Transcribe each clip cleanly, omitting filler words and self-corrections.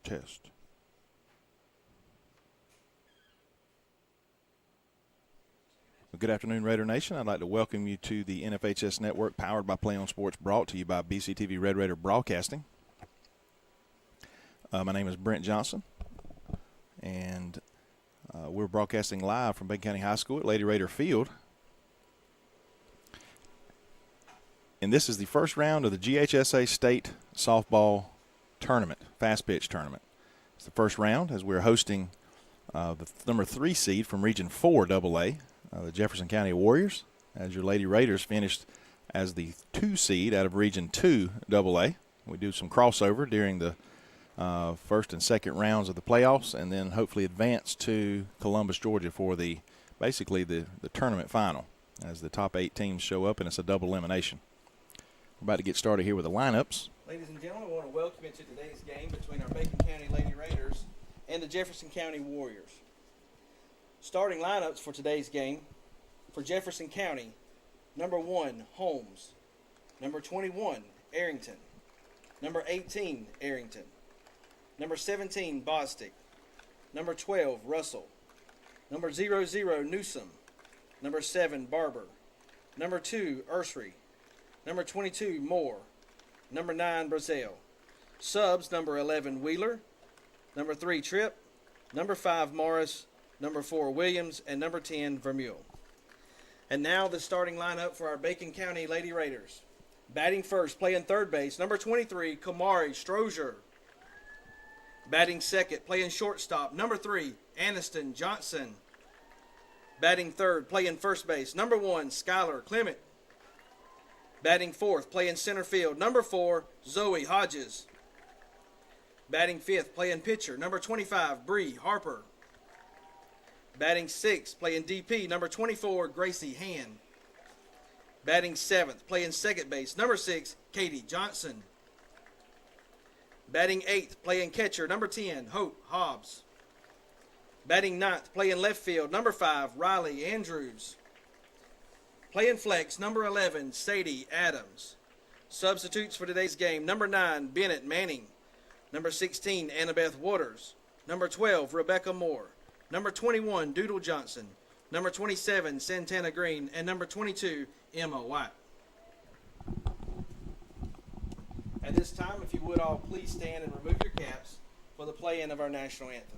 Test. Well, good afternoon, Raider Nation. I'd like to welcome you to the NFHS Network, powered by Play on Sports, brought to you by BCTV Red Raider Broadcasting. My name is Brent Johnson, and we're broadcasting live from Bacon County High School at Lady Raider Field. And this is the first round of the GHSA State Softball Tournament, Fast Pitch Tournament. It's the first round as we're hosting the number 3 seed from Region 4 AA, the Jefferson County Warriors, as your Lady Raiders finished as the 2 seed out of Region 2 AA. We do some crossover during the first and second rounds of the playoffs, and then hopefully advance to Columbus, Georgia for basically the tournament final as the top 8 teams show up, and it's a double elimination. We're about to get started here with the lineups. Ladies and gentlemen, I want to welcome you to today's game between our Bacon County Lady Raiders and the Jefferson County Warriors. Starting lineups for today's game: for Jefferson County, number 1, Holmes; number 21, Arrington; number 18, Arrington; number 17, Bostic; number 12, Russell; number 00, Newsom; number 7, Barber; number 2, Ursery; number 22, Moore; number 9, Brazil. Subs: number 11, Wheeler; number 3, Tripp; number 5, Morris; number 4, Williams; and number 10, Vermeule. And now the starting lineup for our Bacon County Lady Raiders. Batting first, playing third base, number 23, Kamari Strozier. Batting second, playing shortstop, number 3, Aniston Johnson. Batting third, playing first base, number 1, Skylar Clement. Batting fourth, playing center field, number 4, Zoe Hodges. Batting fifth, playing pitcher, number 25, Bree Harper. Batting sixth, playing DP, number 24, Gracie Hand. Batting seventh, playing second base, number 6, Katie Johnson. Batting eighth, playing catcher, number 10, Hope Hobbs. Batting ninth, playing left field, number 5, Riley Andrews. Playing flex, number 11, Sadie Adams. Substitutes for today's game: number 9, Bennett Manning; number 16, Annabeth Waters; number 12, Rebecca Moore; number 21, Doodle Johnson; number 27, Santana Green; and number 22, Emma White. At this time, if you would all please stand and remove your caps for the play-in of our national anthem.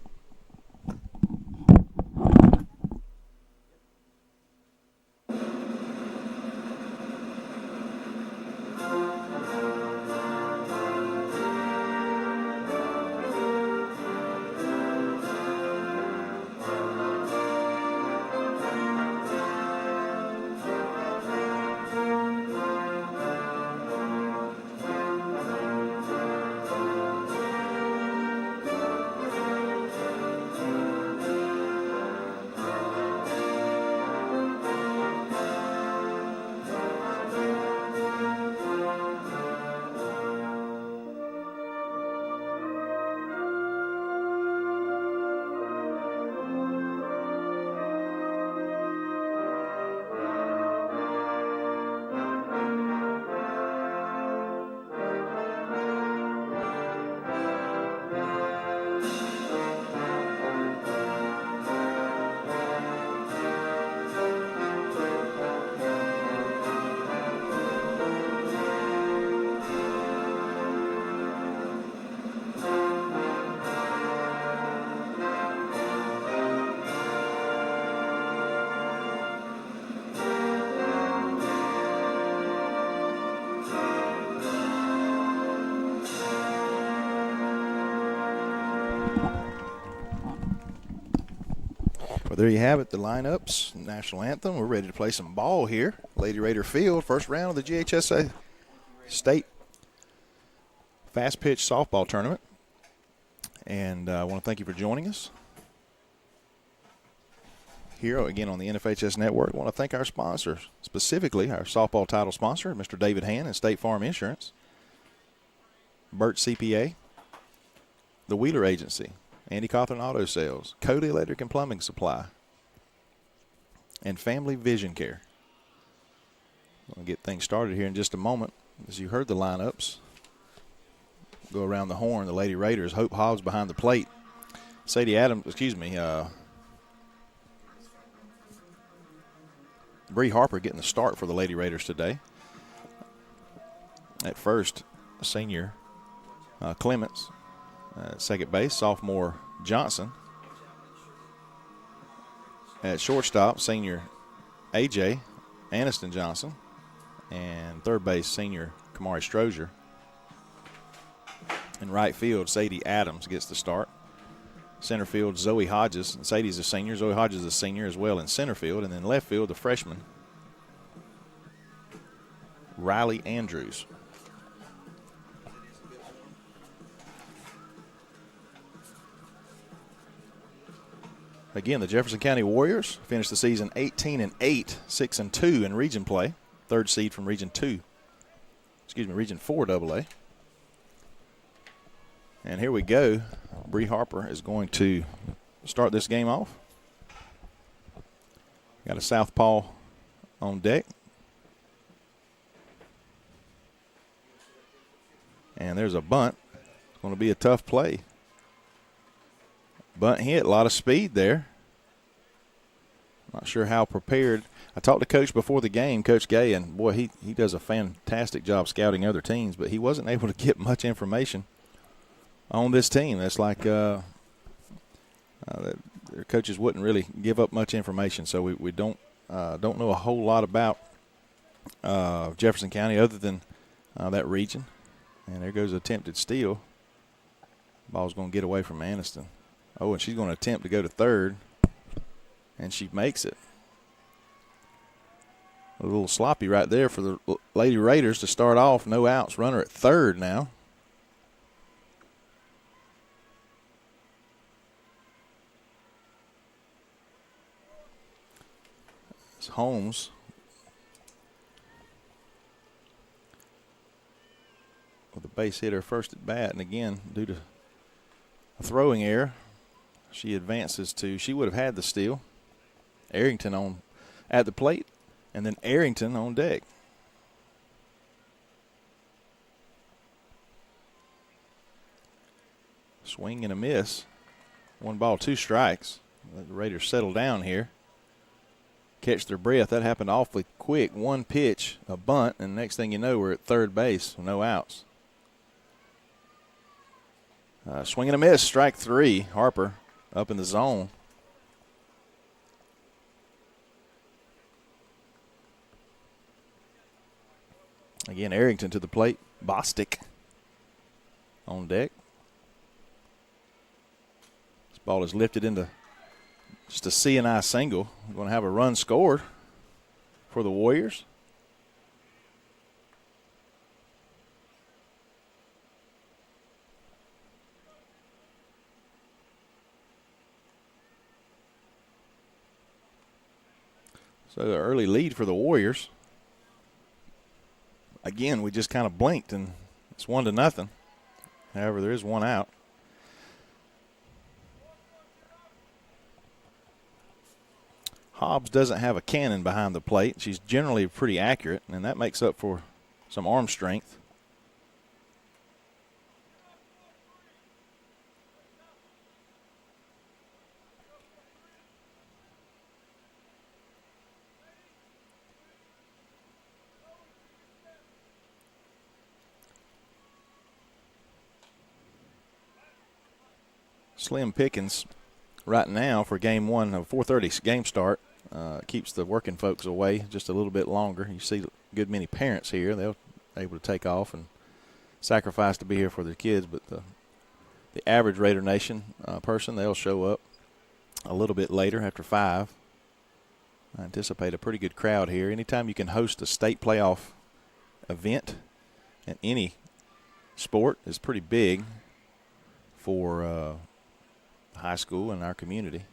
Well, there you have it, the lineups, national anthem. We're ready to play some ball here. Lady Raider Field, first round of the GHSA State Fast Pitch Softball Tournament. And I want to thank you for joining us here again on the NFHS Network. I want to thank our sponsors, specifically our softball title sponsor, Mr. David Hand and State Farm Insurance, Burt CPA, the Wheeler Agency, Andy Cawthorn Auto Sales, Cody Electric and Plumbing Supply, and Family Vision Care. We'll get things started here in just a moment. As you heard the lineups, go around the horn. The Lady Raiders. Hope Hobbs behind the plate. Bree Harper getting the start for the Lady Raiders today. At first, senior Clements. Second base, sophomore Johnson. At shortstop, senior A.J. Aniston Johnson. And third base, senior Kamari Strozier. In right field, Sadie Adams gets the start. Center field, Zoe Hodges. And Sadie's a senior. Zoe Hodges is a senior as well in center field. And then left field, the freshman, Riley Andrews. Again, the Jefferson County Warriors finished the season 18-8, 6-2 in region play. Third seed from Region 4 AA. And here we go. Bree Harper is going to start this game off. Got a southpaw on deck. And there's a bunt. It's going to be a tough play. Bunt hit, a lot of speed there. Not sure how prepared. I talked to Coach before the game, Coach Gay, and boy, he does a fantastic job scouting other teams, but he wasn't able to get much information on this team. That's like their coaches wouldn't really give up much information, so we don't know a whole lot about Jefferson County other than that region. And there goes an attempted steal. Ball's going to get away from Aniston. Oh, and she's going to attempt to go to third, and she makes it. A little sloppy right there for the Lady Raiders to start off. No outs. Runner at third now. It's Holmes. With a base hitter first at bat, and again, due to a throwing error, she advances to, she would have had the steal. Arrington on at the plate, and then Arrington on deck. Swing and a miss. 1 ball, 2 strikes. Let the Raiders settle down here. Catch their breath. That happened awfully quick. 1 pitch, a bunt, and next thing you know, we're at third base. No outs. Swing and a miss, strike 3. Harper up in the zone. Again, Arrington to the plate. Bostic on deck. This ball is lifted into just a C&I single. We're going to have a run scored for the Warriors. So an early lead for the Warriors. Again, we just kind of blinked, and it's 1-0. However, there is 1 out. Hobbs doesn't have a cannon behind the plate. She's generally pretty accurate, and that makes up for some arm strength. Slim pickings right now for game 1 of 4:30 game start. Keeps the working folks away just a little bit longer. You see a good many parents here. They're able to take off and sacrifice to be here for their kids. But the average Raider Nation person, they'll show up a little bit later after 5. I anticipate a pretty good crowd here. Anytime you can host a state playoff event in any sport is pretty big for high school and our community.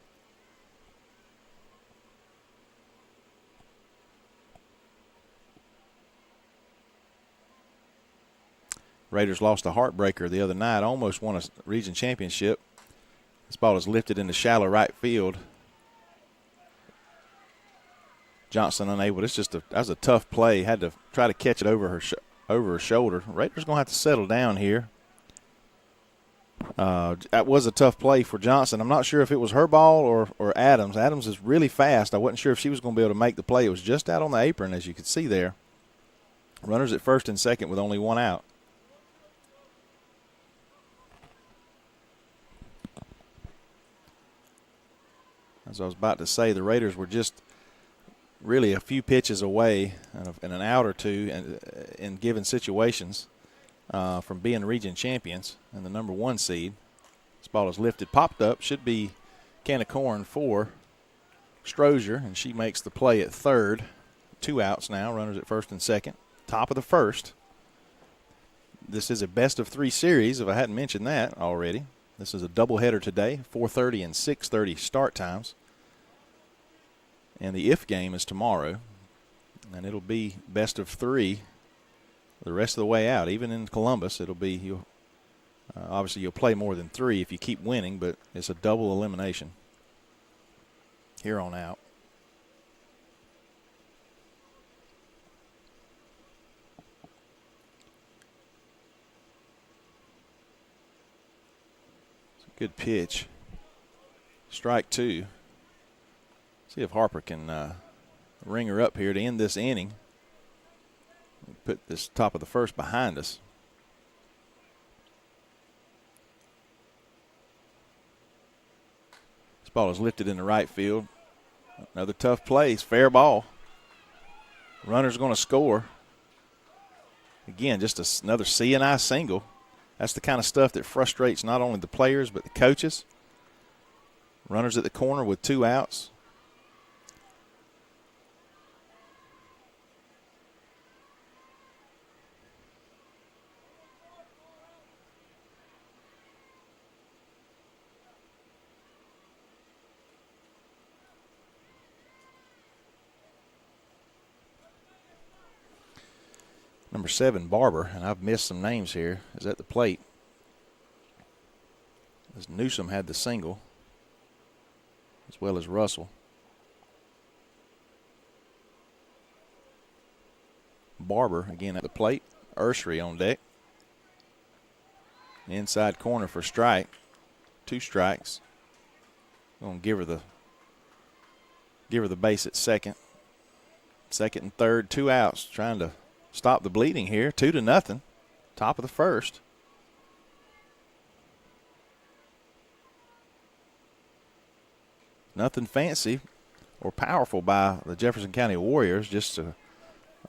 Raiders lost a heartbreaker the other night, almost won a region championship. This ball is lifted into shallow right field. Johnson unable. That was a tough play. Had to try to catch it over her shoulder. Raiders going to have to settle down here. That was a tough play for Johnson. I'm not sure if it was her ball or Adams. Adams is really fast. I wasn't sure if she was going to be able to make the play. It was just out on the apron, as you could see there. Runners at first and second with only one out. As I was about to say, the Raiders were just really a few pitches away and an out or two in given situations from being region champions and the number 1 seed. This ball is lifted, popped up, should be can of corn for Strozier, and she makes the play at third. 2 outs now, runners at first and second. Top of the first. This is a best-of-3 series, if I hadn't mentioned that already. This is a doubleheader today, 4:30 and 6:30 start times. And the if game is tomorrow, and it'll be best-of-3 the rest of the way out. Even in Columbus, it'll be obviously you'll play more than 3 if you keep winning, but it's a double elimination here on out. Good pitch. Strike 2. See if Harper can ring her up here to end this inning. Put this top of the first behind us. This ball is lifted into right field. Another tough place. Fair ball. Runner's going to score. Again, just another C&I single. That's the kind of stuff that frustrates not only the players but the coaches. Runners at the corner with 2 outs. Number 7, Barber, and I've missed some names here, is at the plate. As Newsom had the single, as well as Russell. Barber again at the plate. Ursary on deck. Inside corner for strike. 2 strikes. Going to give her the base at second. Second and third, 2 outs. Trying to stop the bleeding here. 2-0. Top of the first. Nothing fancy or powerful by the Jefferson County Warriors. Just it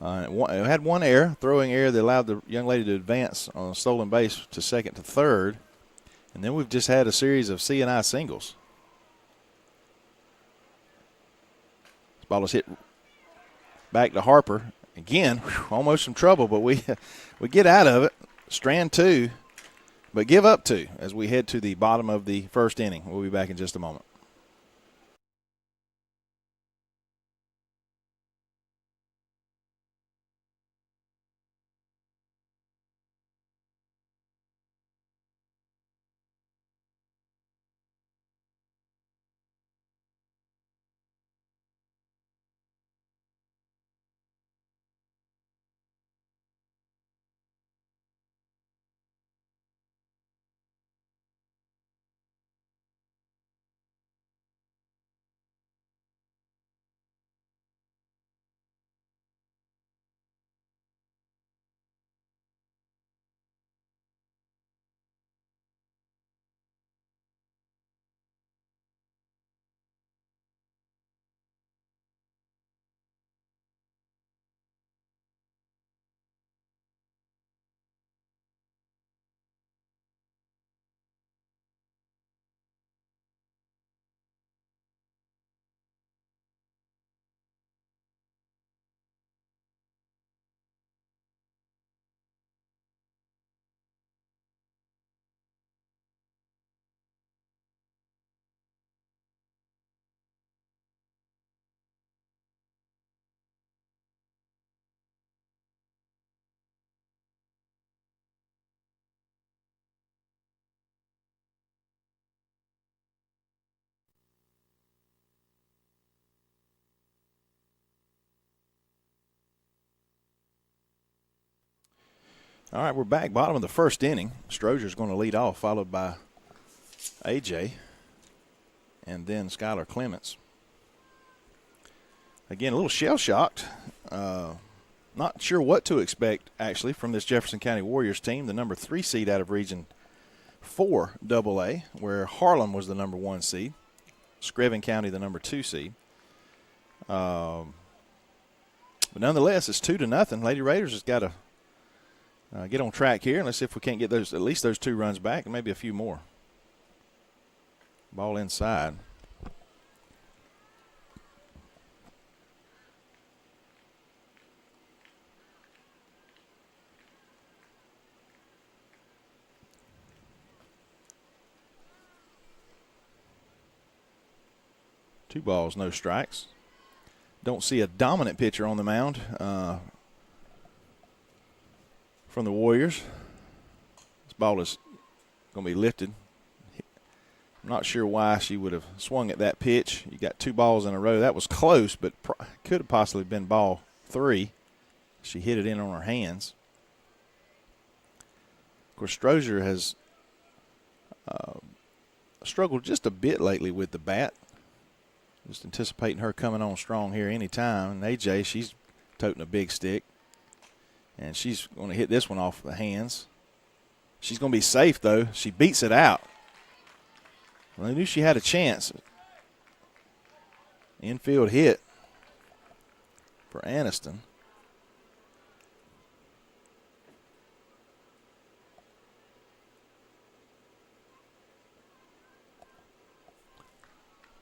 had one error, throwing error that allowed the young lady to advance on a stolen base to second to third. And then we've just had a series of C&I singles. This ball is hit back to Harper. Again, almost some trouble, but we get out of it. Strand 2, but give up 2 as we head to the bottom of the first inning. We'll be back in just a moment. All right, we're back. Bottom of the first inning. Strozier's going to lead off, followed by A.J. and then Skylar Clements. Again, a little shell-shocked. Not sure what to expect, actually, from this Jefferson County Warriors team, the number 3 seed out of Region 4 AA, where Harlan was the number 1 seed, Screven County the number 2 seed. But nonetheless, it's 2-0. Lady Raiders has got to get on track here, and let's see if we can't get at least those 2 runs back and maybe a few more. Ball inside. Two balls, no strikes. Don't see a dominant pitcher on the mound from the Warriors. This ball is going to be lifted. I'm not sure why she would have swung at that pitch. You got 2 balls in a row. That was close, but could have possibly been ball 3. She hit it in on her hands. Of course, Strozier has struggled just a bit lately with the bat. Just anticipating her coming on strong here anytime. And AJ, she's toting a big stick. And she's going to hit this one off the hands. She's going to be safe, though. She beats it out. Well, they knew she had a chance. Infield hit for Aniston.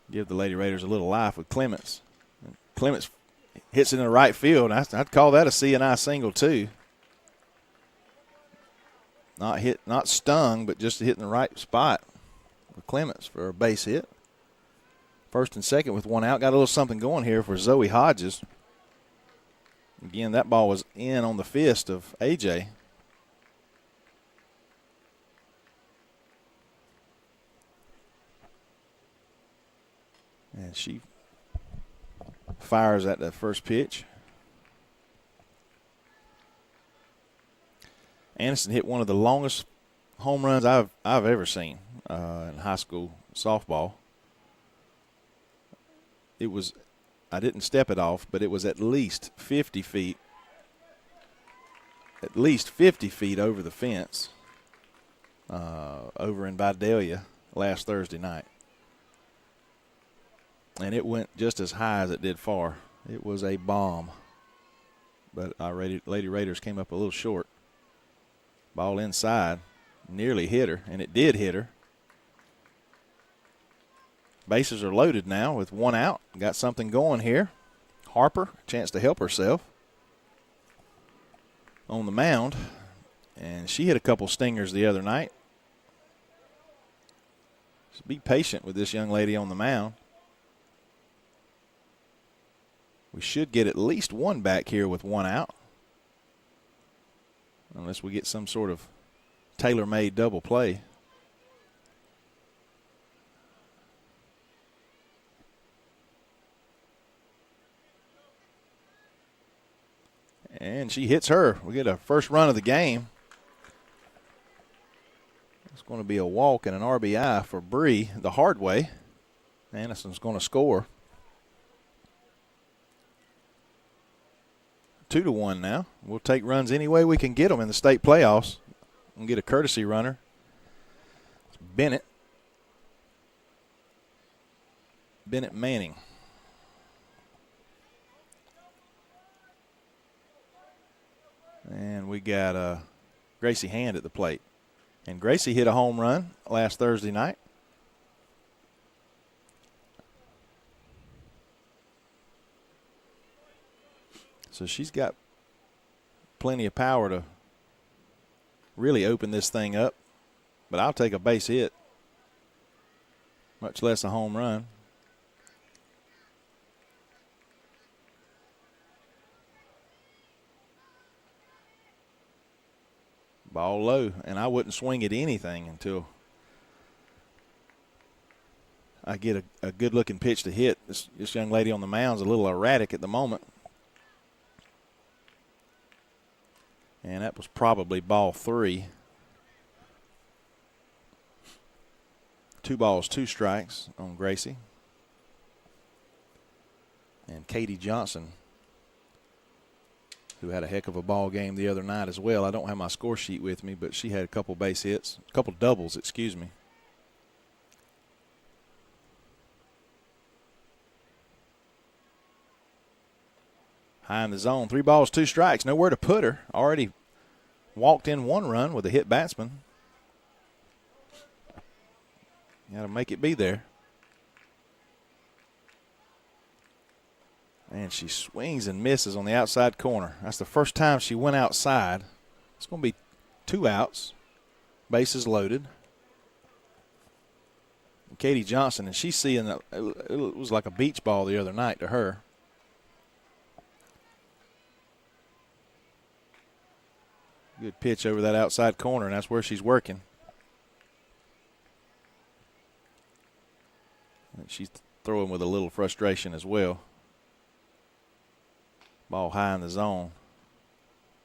Give the Lady Raiders a little life with Clements. Clements hits it in the right field. I'd call that a C&I single, too. Not stung, but just hitting the right spot with Clements for a base hit. First and second with 1 out. Got a little something going here for Zoe Hodges. Again, that ball was in on the fist of A.J. And she fires at the first pitch. Aniston hit one of the longest home runs I've ever seen in high school softball. It was, I didn't step it off, but it was at least 50 feet. At least 50 feet over the fence over in Vidalia last Thursday night. And it went just as high as it did far. It was a bomb. But our Lady Raiders came up a little short. Ball inside. Nearly hit her, and it did hit her. Bases are loaded now with 1 out. Got something going here. Harper, chance to help herself on the mound. And she hit a couple stingers the other night. So be patient with this young lady on the mound. We should get at least 1 back here with 1 out. Unless we get some sort of tailor-made double play. And she hits her. We get a first run of the game. It's going to be a walk and an RBI for Bree the hard way. Aniston's going to score. 2-1 now. We'll take runs any way we can get them in the state playoffs. We'll get a courtesy runner. It's Bennett Manning. And we got Gracie Hand at the plate. And Gracie hit a home run last Thursday night. So she's got plenty of power to really open this thing up. But I'll take a base hit, much less a home run. Ball low, and I wouldn't swing at anything until I get a good-looking pitch to hit. This young lady on the mound's a little erratic at the moment. And that was probably ball 3. 2 balls, 2 strikes on Gracie. And Katie Johnson, who had a heck of a ball game the other night as well. I don't have my score sheet with me, but she had a couple base hits, a couple doubles, excuse me. High in the zone, 3 balls, 2 strikes, nowhere to put her. Already walked in 1 run with a hit batsman. Got to make it be there. And she swings and misses on the outside corner. That's the first time she went outside. It's going to be 2 outs. Bases loaded. And Katie Johnson, and she's seeing it was like a beach ball the other night to her. Good pitch over that outside corner, and that's where she's working. And she's throwing with a little frustration as well. Ball high in the zone.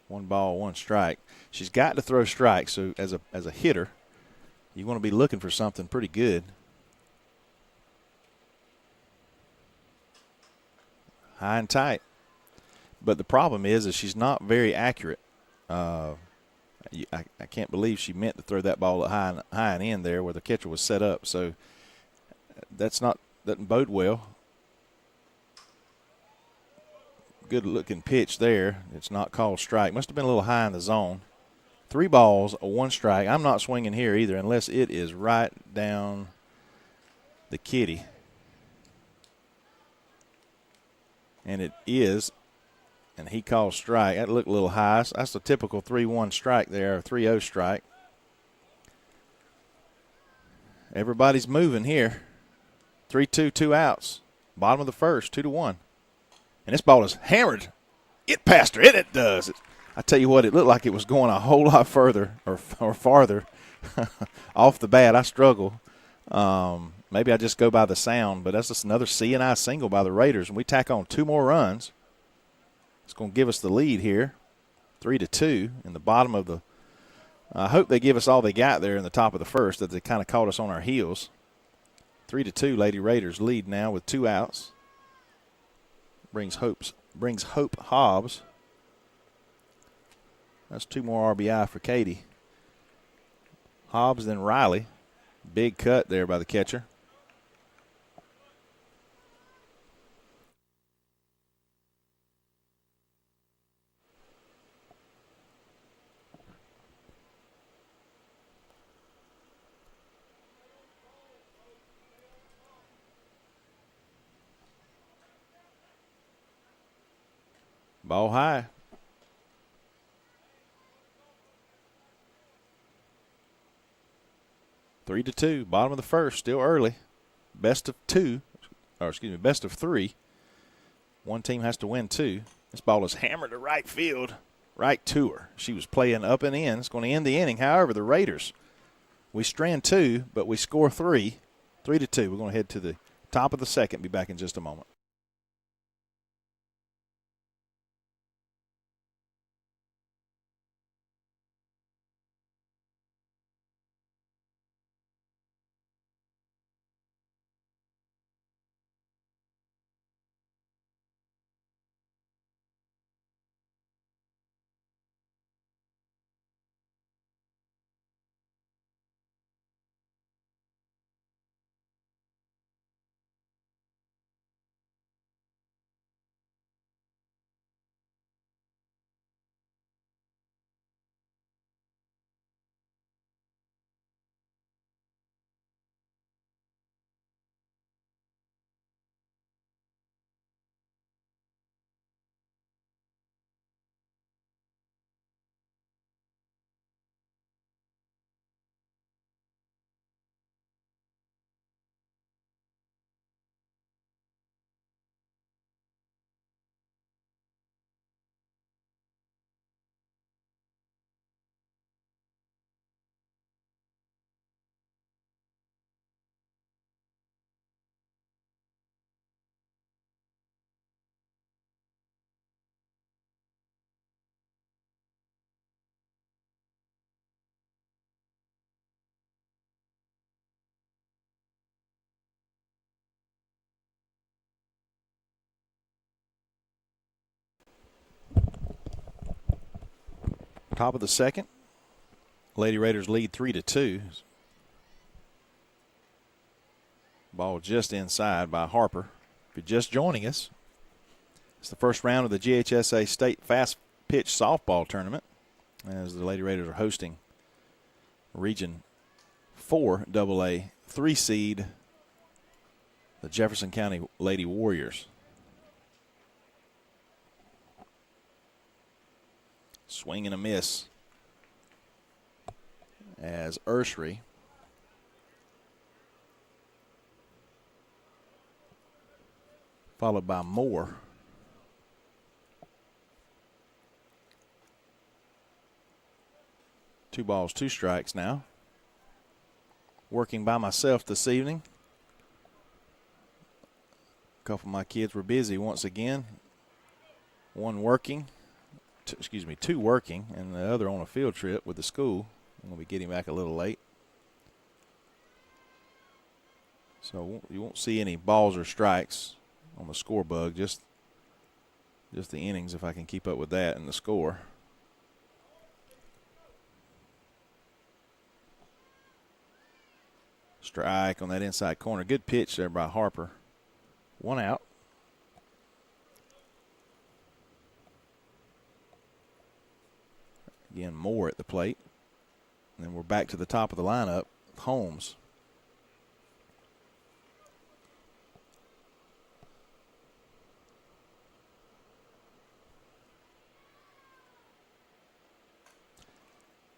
1 ball, 1 strike. She's got to throw strikes, so as a hitter, you want to be looking for something pretty good. High and tight. But the problem is she's not very accurate. I can't believe she meant to throw that ball at high and in there where the catcher was set up. So doesn't bode well. Good looking pitch there. It's not called strike. Must have been a little high in the zone. 3 balls, 1 strike. I'm not swinging here either unless it is right down the kitty. And it is. And he calls strike. That looked a little high. That's a typical 3-1 strike there, or 3-0 strike. Everybody's moving here. 3-2, 2 outs. Bottom of the first, 2-1. And this ball is hammered. It passed her. It does. I tell you what, it looked like it was going a whole lot further or farther off the bat. I struggle. Maybe I just go by the sound, but that's just another C&I single by the Raiders. And we tack on 2 more runs. It's going to give us the lead here, 3-2 in the bottom of the – I hope they give us all they got there in the top of the first, that they kind of caught us on our heels. 3-2, Lady Raiders lead now with 2 outs. Brings Hope Hobbs. That's 2 more RBI for Katie. Hobbs, then Riley. Big cut there by the catcher. Ball high. Three to two, bottom of the first, still early. Best of 3. One team has to win 2. This ball is hammered to right field, right to her. She was playing up and in. It's going to end the inning. However, the Raiders, we strand 2, but we score 3. 3-2. We're going to head to the top of the second. Be back in just a moment. Top of the second. Lady Raiders lead 3-2. Ball just inside by Harper. If you're just joining us, it's the first round of the GHSA State Fast Pitch Softball Tournament, as the Lady Raiders are hosting Region 4 AA 3 seed, the Jefferson County Lady Warriors. Swing and a miss as Ursry followed by Moore. Two balls, two strikes now. Working by myself this evening. A couple of my kids were busy once again. Two working, and the other on a field trip with the school. I'm going to be getting back a little late. So you won't see any balls or strikes on the score bug, just the innings if I can keep up with that and the score. Strike on that inside corner. Good pitch there by Harper. One out. Again, Moore at the plate. And then we're back to the top of the lineup. Holmes.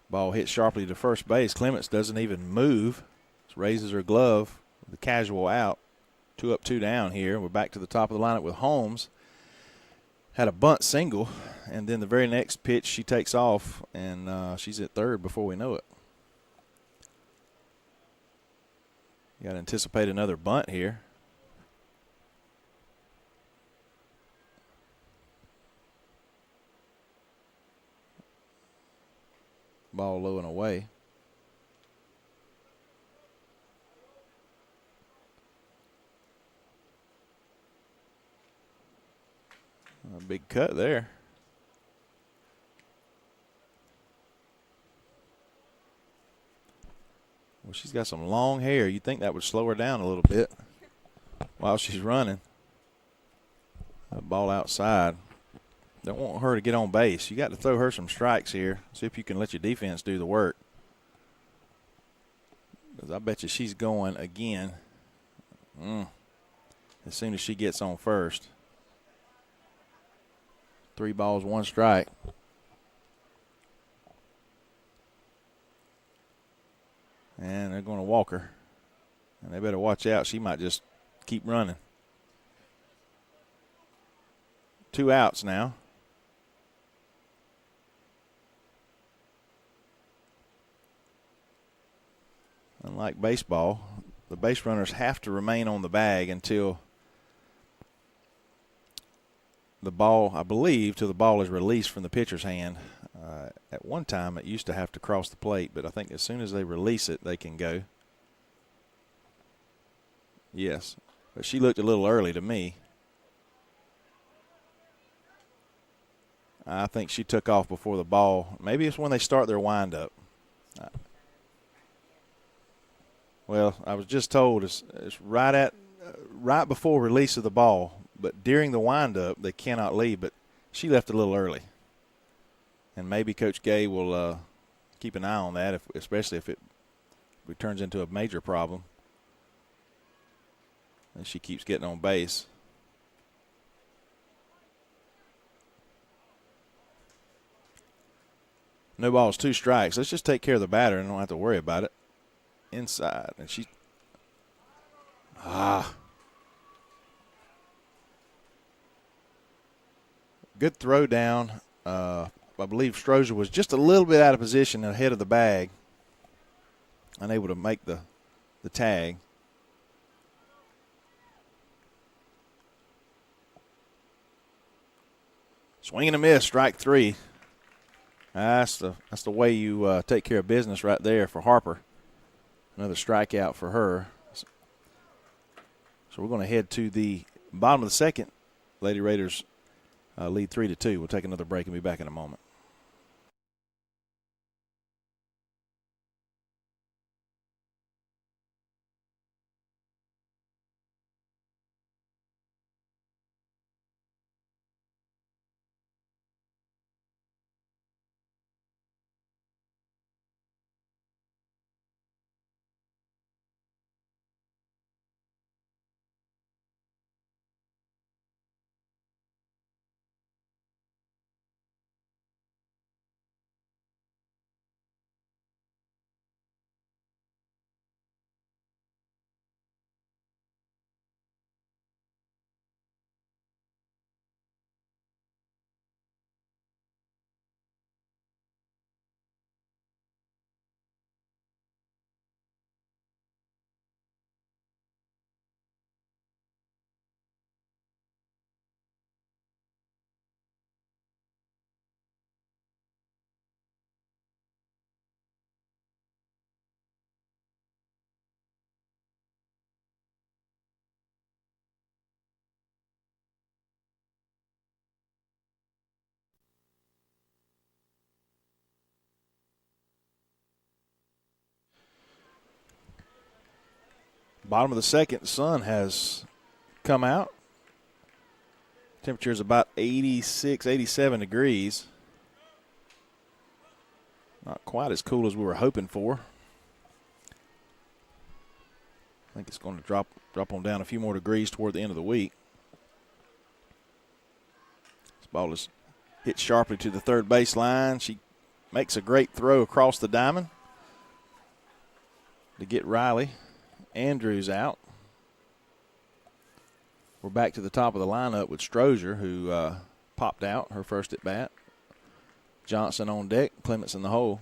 Ball hit sharply to first base. Clements doesn't even move. Just raises her glove. The casual out. 2 up, 2 down here. We're back to the top of the lineup with Holmes. Had a bunt single, and then the very next pitch she takes off, and she's at third before we know it. You got to anticipate another bunt here. Ball low and away. A big cut there. Well, she's got some long hair. You'd think that would slow her down a little bit while she's running. That ball outside. Don't want her to get on base. You got to throw her some strikes here. See if you can let your defense do the work. Because I bet you she's going again as soon as she gets on first. 3 balls, 1 strike. And they're going to walk her. And they better watch out. She might just keep running. 2 outs now. Unlike baseball, the base runners have to remain on the bag until the ball, I believe, till the ball is released from the pitcher's hand. At one time, it used to have to cross the plate, but I think as soon as they release it, they can go. Yes, but she looked a little early to me. I think she took off before the ball. Maybe it's when they start their windup. Well, I was just told it's right before release of the ball, but during the windup they cannot leave. But she left a little early, and maybe Coach Gay will keep an eye on that, especially if it turns into a major problem, and she keeps getting on base. No balls, 2 strikes. Let's just take care of the batter and don't have to worry about it. Inside, and she good throw down. I believe Strozier was just a little bit out of position ahead of the bag, unable to make the tag. Swing and a miss, strike 3. That's the way you take care of business right there for Harper. Another strikeout for her. So we're going to head to the bottom of the second. Lady Raiders lead 3-2. We'll take another break and be back in a moment. Bottom of the second, the sun has come out. Temperature is about 86, 87 degrees. Not quite as cool as we were hoping for. I think it's going to drop on down a few more degrees toward the end of the week. This ball is hit sharply to the third baseline. She makes a great throw across the diamond to get Riley Andrews out. We're back to the top of the lineup with Strozier, who popped out her first at bat. Johnson on deck, Clements in the hole.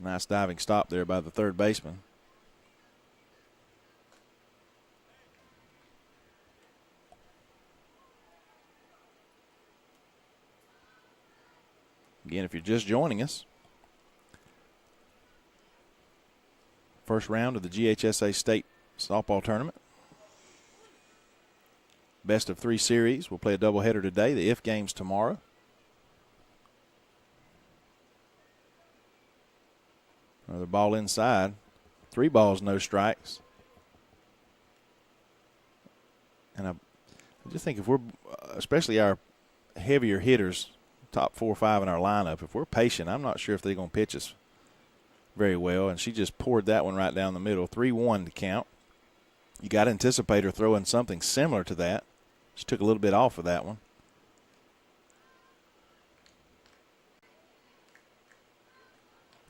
Nice diving stop there by the third baseman. Again, if you're just joining us, first round of the GHSA State Softball Tournament. Best of 3 series. We'll play a doubleheader today. The if game's tomorrow. Another ball inside. 3 balls, no strikes. And I just think if we're, especially our heavier hitters, top 4 or 5 in our lineup, if we're patient, I'm not sure if they're going to pitch us very well. And she just poured that one right down the middle. 3-1 to count. You got to anticipate her throwing something similar to that. She took a little bit off of that one.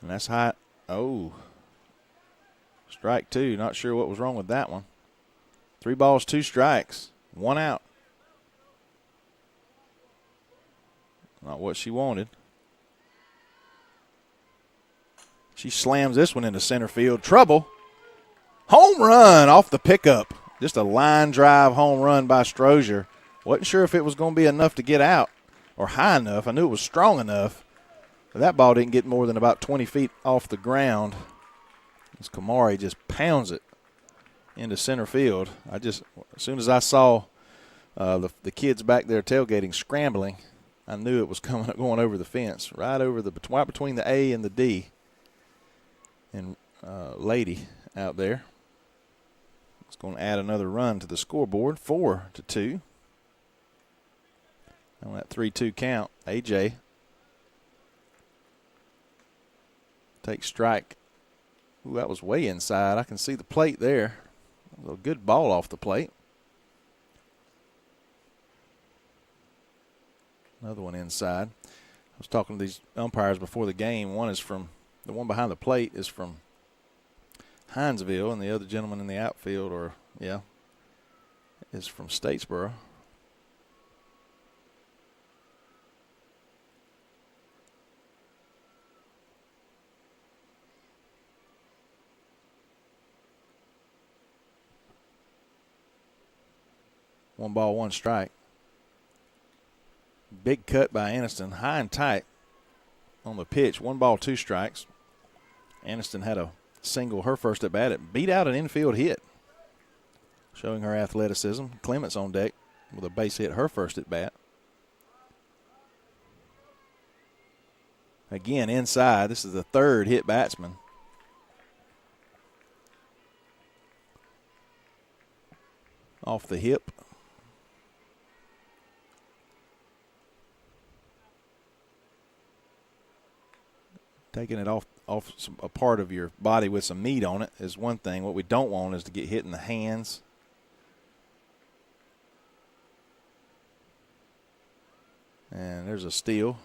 And that's high. Oh. Strike 2. Not sure what was wrong with that one. 3 balls, 2 strikes. 1 out. Not what she wanted. She slams this one into center field. Trouble. Home run off the pickup. Just a line drive home run by Strozier. Wasn't sure if it was going to be enough to get out or high enough. I knew it was strong enough. But that ball didn't get more than about 20 feet off the ground. As Kamari just pounds it into center field. As soon as I saw the kids back there tailgating scrambling, I knew it was going over the fence, right between the A and the D. And Lady out there. It's going to add another run to the scoreboard, 4-2. On that 3-2 count, AJ takes strike. Ooh, that was way inside. I can see the plate there. A good ball off the plate. Another one inside. I was talking to these umpires before the game. The one behind the plate is from Hinesville, and the other gentleman in the outfield, is from Statesboro. One ball, 1 strike. Big cut by Aniston, high and tight on the pitch. 1 ball, 2 strikes. Aniston had a single her first at bat. It beat out an infield hit, showing her athleticism. Clements on deck with a base hit her first at bat. Again, inside. This is the 3rd hit batsman. Off the hip. Taking it off a part of your body with some meat on it is one thing. What we don't want is to get hit in the hands. And there's a steal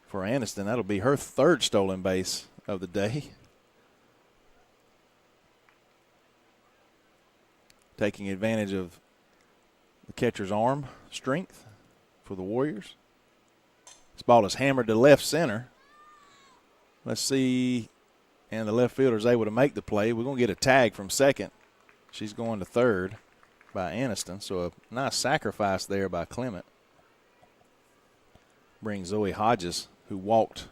for Aniston. That'll be her 3rd stolen base of the day. Taking advantage of the catcher's arm strength for the Warriors. This ball is hammered to left center. Let's see, and the left fielder is able to make the play. We're going to get a tag from second. She's going to third by Aniston, so a nice sacrifice there by Clement. Brings Zoe Hodges, who walked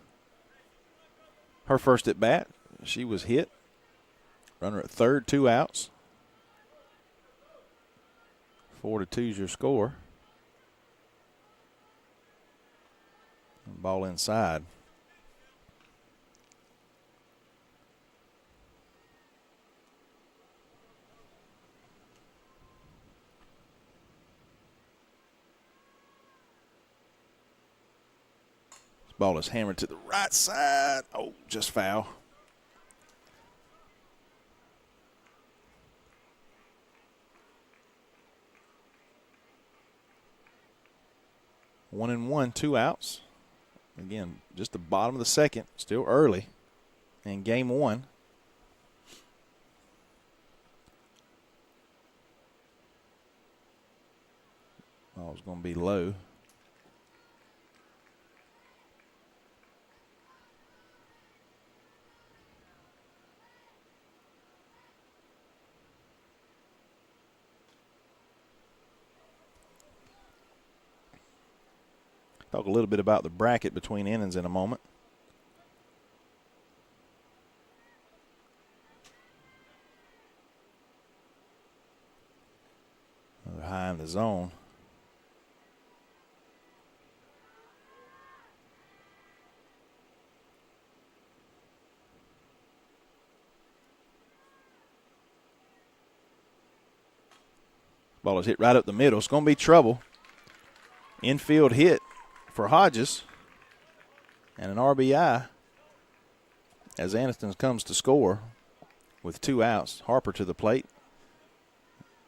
her first at bat. She was hit. Runner at third, 2 outs. 4-2 is your score. Ball inside. Ball is hammered to the right side. Oh, just foul. One and one, 2 outs. Again, just the bottom of the second, still early in game one. Ball's going to be low. Talk a little bit about the bracket between innings in a moment. Another high in the zone. Ball is hit right up the middle. It's going to be trouble. Infield hit for Hodges. And an RBI as Aniston comes to score with 2 outs. Harper to the plate.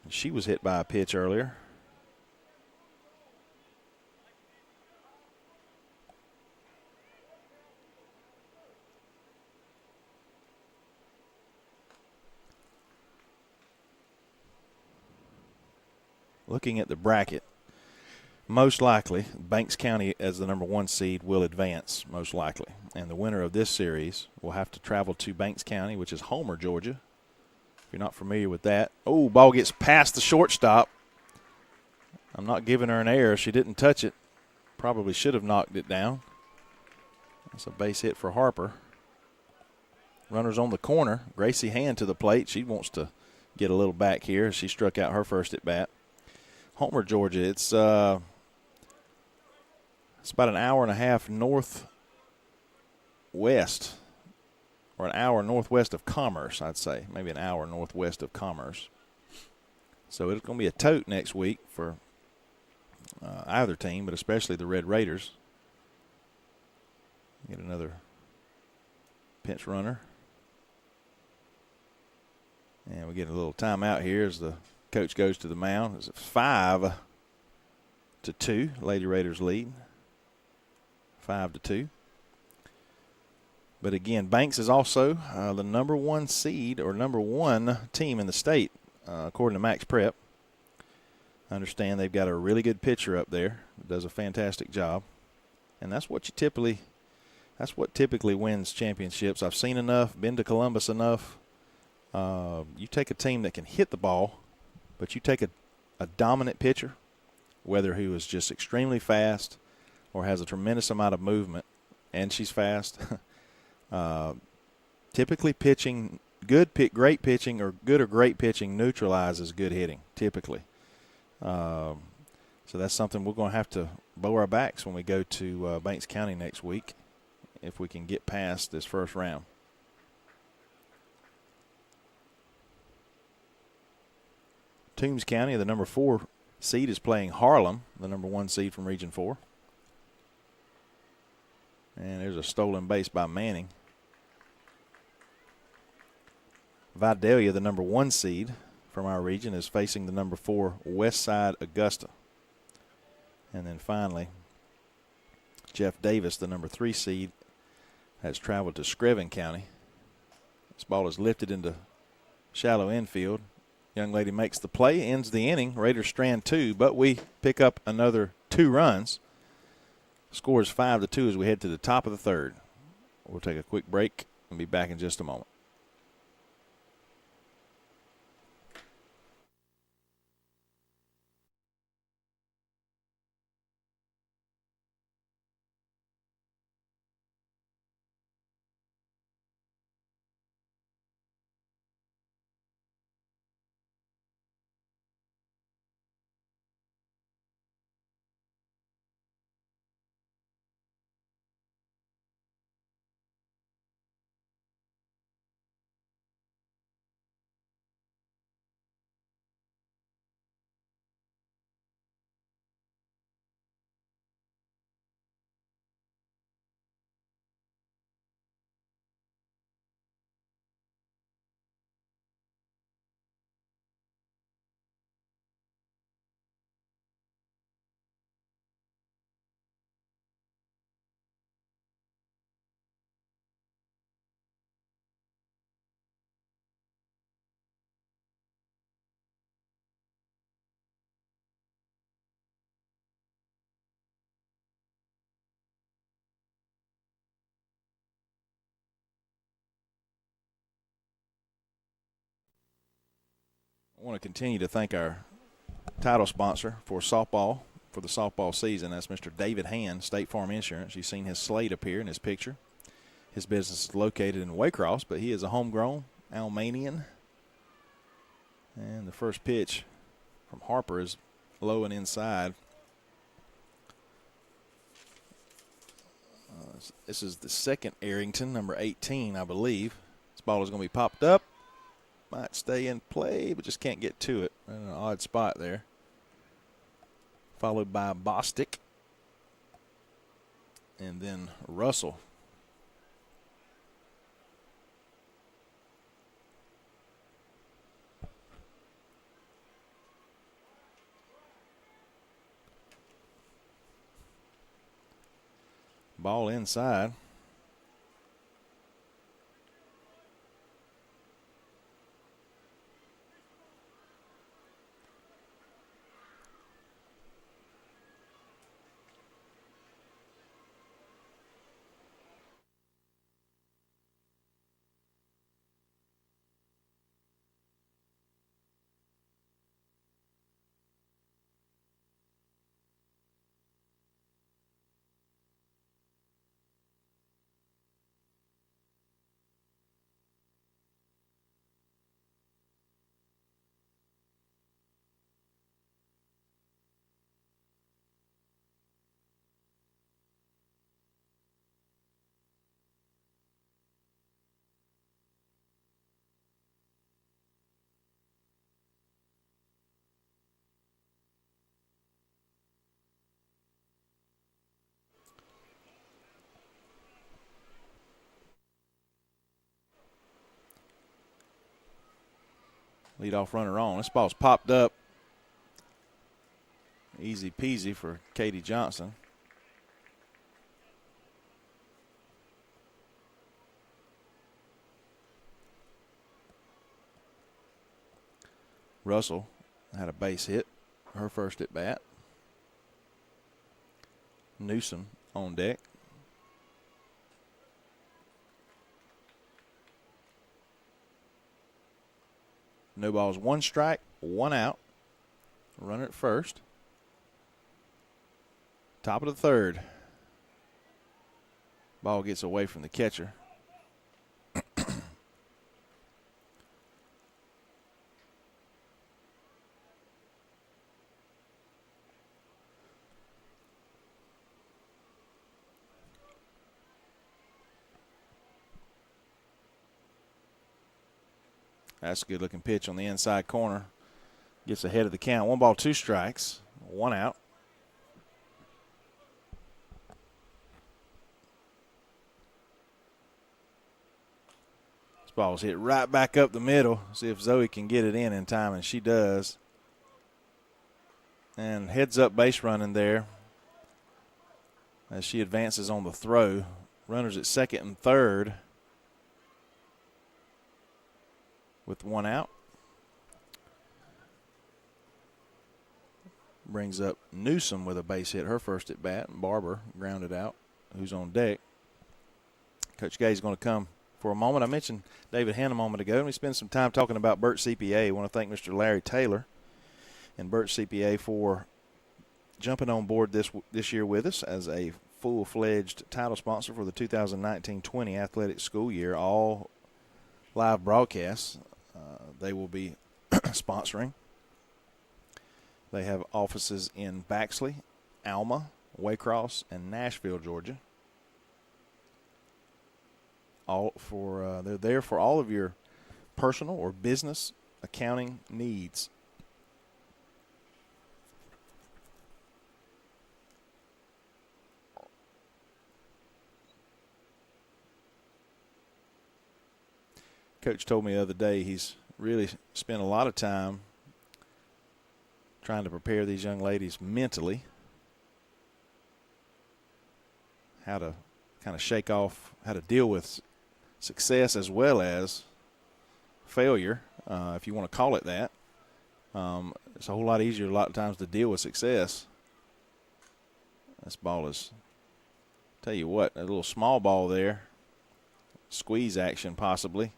She was hit by a pitch earlier. Looking at the bracket, most likely Banks County as the number 1 seed will advance, most likely. And the winner of this series will have to travel to Banks County, which is Homer, Georgia. If you're not familiar with that. Oh, ball gets past the shortstop. I'm not giving her an error. She didn't touch it. Probably should have knocked it down. That's a base hit for Harper. Runners on the corner. Gracie Hand to the plate. She wants to get a little back here. She struck out her first at bat. Homer, Georgia. It's about an hour and a half northwest, or an hour northwest of Commerce, I'd say. Maybe an hour northwest of Commerce. So it's going to be a tote next week for either team, but especially the Red Raiders. Get another pinch runner. And we get a little timeout here as the coach goes to the mound. It's 5-2. Lady Raiders lead. 5-2. But again, Banks is also the number 1 seed or number 1 team in the state, according to Max Prep. I understand they've got a really good pitcher up there that does a fantastic job. And that's what typically wins championships. I've seen enough, been to Columbus enough. You take a team that can hit the ball, but you take a dominant pitcher, whether he was just extremely fast or has a tremendous amount of movement, and she's fast. Typically pitching, great pitching, or good or great pitching neutralizes good hitting, typically. So that's something we're going to have to bow our backs when we go to Banks County next week, if we can get past this first round. Toombs County, the number 4 seed, is playing Harlem, the number 1 seed from Region 4. And there's a stolen base by Manning. Vidalia, the number 1 seed from our region, is facing the number 4 Westside Augusta. And then finally, Jeff Davis, the number 3 seed, has traveled to Screven County. This ball is lifted into shallow infield. Young lady makes the play, ends the inning. Raiders strand 2, but we pick up another 2 runs. Score is 5-2 as we head to the top of the third. We'll take a quick break and be back in just a moment. want to continue to thank our title sponsor for softball, for the softball season. That's Mr. David Hand, State Farm Insurance. You've seen his slate appear in his picture. His business is located in Waycross, but he is a homegrown Almanian. And the first pitch from Harper is low and inside. This is the second Arrington, number 18, I believe. This ball is going to be popped up. Might stay in play, but just can't get to it. In an odd spot there. Followed by Bostic. And then Russell. Ball inside. Leadoff runner on. This ball's popped up. Easy peasy for Katie Johnson. Russell had a base hit, her first at bat. Newsom on deck. No balls, one strike, one out. Runner at first. Top of the third. Ball gets away from the catcher. That's a good-looking pitch on the inside corner. Gets ahead of the count. 1 ball, 2 strikes, 1 out. This ball's hit right back up the middle. See if Zoe can get it in time, and she does. And heads up base running there as she advances on the throw. Runners at second and third. With 1 out. Brings up Newsom with a base hit, her first at bat. And Barber grounded out, who's on deck. Coach Gay's going to come for a moment. I mentioned David Hand a moment ago. Let me spend some time talking about Burt CPA. I want to thank Mr. Larry Taylor and Burt CPA for jumping on board this year with us as a full-fledged title sponsor for the 2019-20 athletic school year. All live broadcasts they will be sponsoring. They have offices in Baxley, Alma, Waycross, and Nashville, Georgia. They're there for all of your personal or business accounting needs. Coach told me the other day he's really spent a lot of time trying to prepare these young ladies mentally, how to kind of shake off, how to deal with success as well as failure, if you want to call it that. It's a whole lot easier a lot of times to deal with success. This ball is, tell you what, a little small ball there. Squeeze action possibly.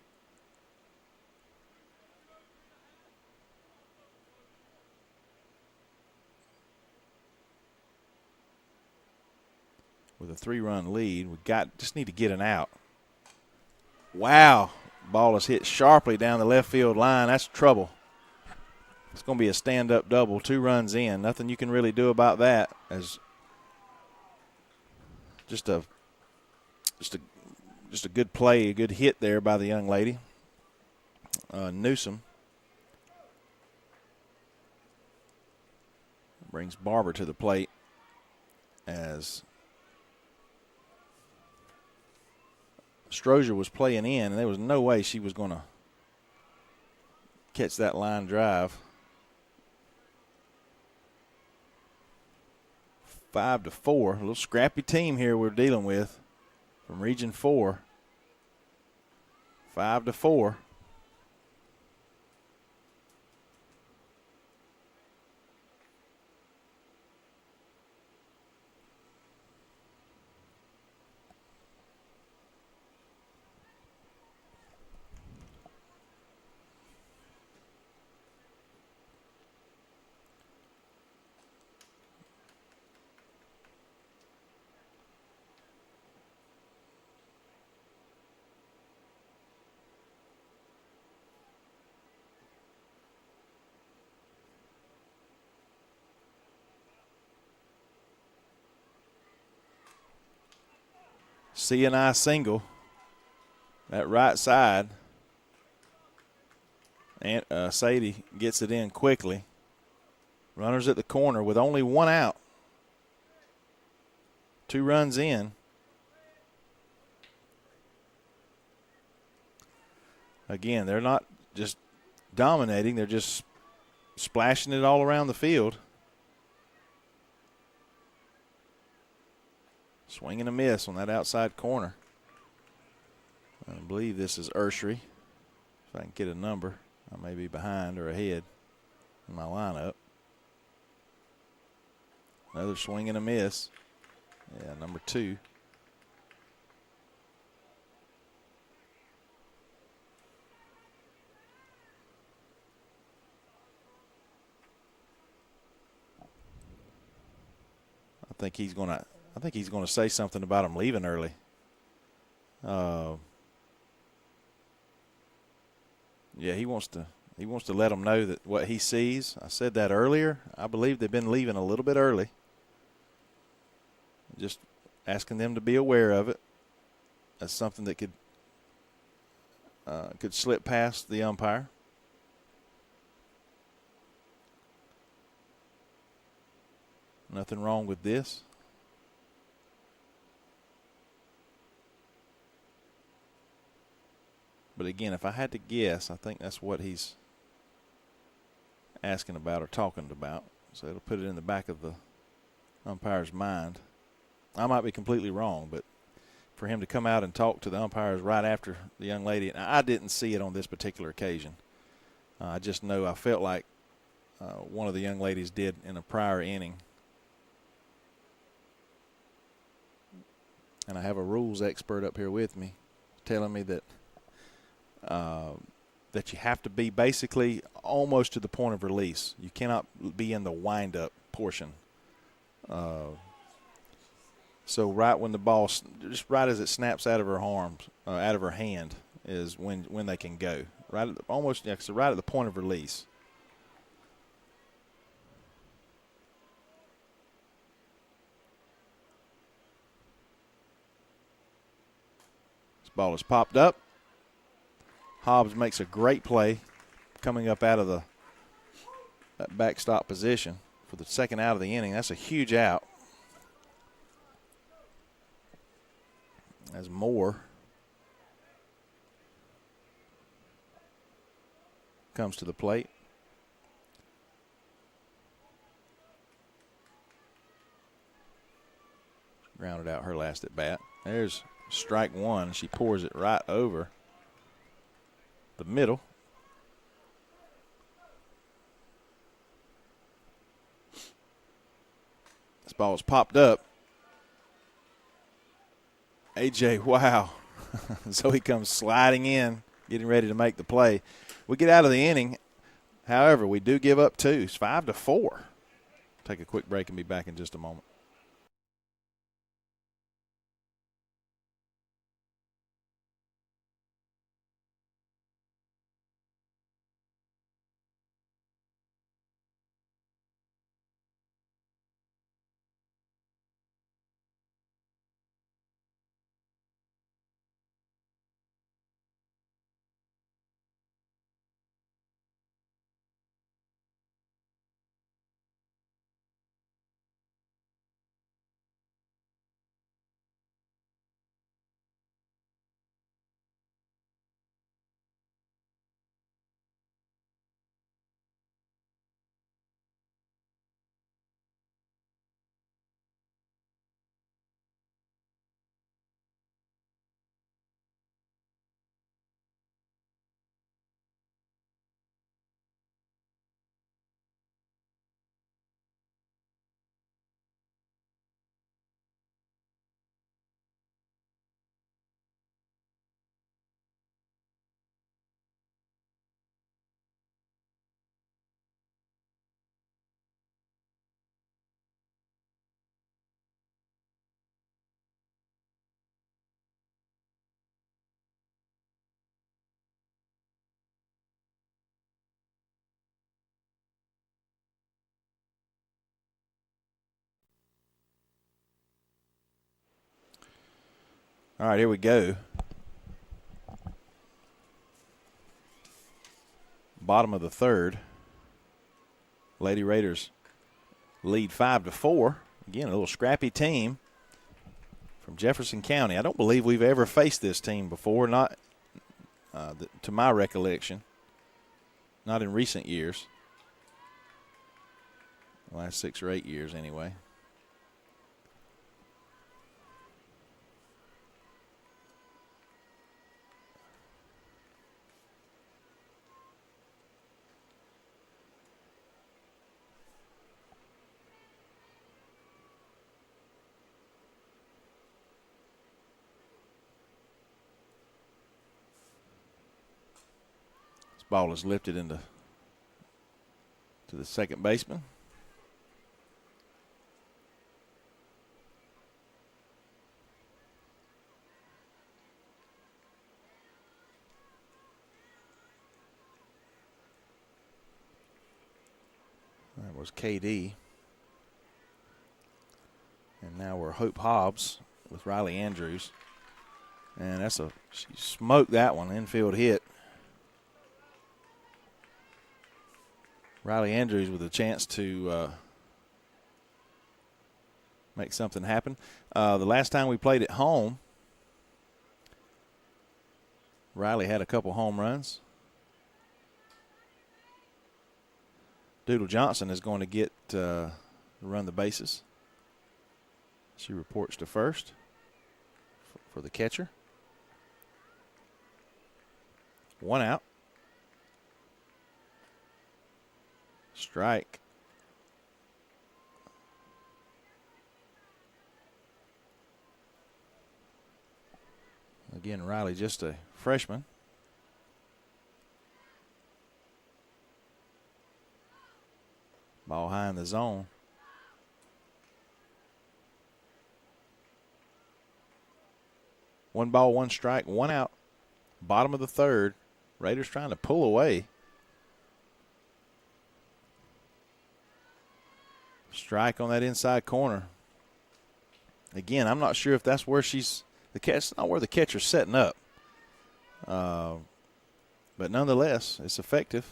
with a 3-run lead. Just need to get an out. Wow. Ball is hit sharply down the left field line. That's trouble. It's going to be a stand-up double, 2 runs in. Nothing you can really do about that. As just a good play, a good hit there by the young lady. Newsom brings Barber to the plate as Strozier was playing in, and there was no way she was going to catch that line drive. 5-4, a little scrappy team here we're dealing with from Region 4. 5-4. CNI single, that right side, and Sadie gets it in quickly. Runners at the corner with only 1 out. 2 runs in. Again, they're not just dominating, they're just splashing it all around the field. Swing and a miss on that outside corner. I believe this is Urshery. If I can get a number, I may be behind or ahead in my lineup. Another swing and a miss. Yeah, number 2. I think he's going to say something about him leaving early. Yeah, he wants to let them know that what he sees. I said that earlier. I believe they've been leaving a little bit early. Just asking them to be aware of it. That's something that could slip past the umpire. Nothing wrong with this. But again, if I had to guess, I think that's what he's asking about or talking about. So it'll put it in the back of the umpire's mind. I might be completely wrong, but for him to come out and talk to the umpires right after the young lady, and I didn't see it on this particular occasion. I just know I felt like one of the young ladies did in a prior inning. And I have a rules expert up here with me telling me that that you have to be basically almost to the point of release. You cannot be in the wind-up portion. So right when the ball, just right as it snaps out of her arms, out of her hand, is when they can go. Right at almost, yeah, so right at the point of release. This ball is popped up. Hobbs makes a great play coming up out of that backstop position for the second out of the inning. That's a huge out. As Moore comes to the plate. Grounded out her last at bat. There's strike 1. She pours it right over the middle. This ball is popped up. AJ, wow. So he comes sliding in, getting ready to make the play. We get out of the inning. However, we do give up 2. It's 5-4. Take a quick break and be back in just a moment. All right, here we go. Bottom of the third. Lady Raiders lead 5-4. Again, a little scrappy team from Jefferson County. I don't believe we've ever faced this team before, not to my recollection, not in recent years. The last 6 or 8 years anyway. This ball is lifted to the second baseman. That was KD. And now we're Hope Hobbs with Riley Andrews. And she smoked that one, infield hit. Riley Andrews with a chance to make something happen. The last time we played at home, Riley had a couple home runs. Doodle Johnson is going to get run the bases. She reports to first for the catcher. 1 out. Strike. Again, Riley just a freshman. Ball high in the zone. One ball, one strike, 1 out. Bottom of the third. Raiders trying to pull away. Strike on that inside corner. Again, I'm not sure if that's where that's not where the catcher's setting up. But nonetheless, it's effective.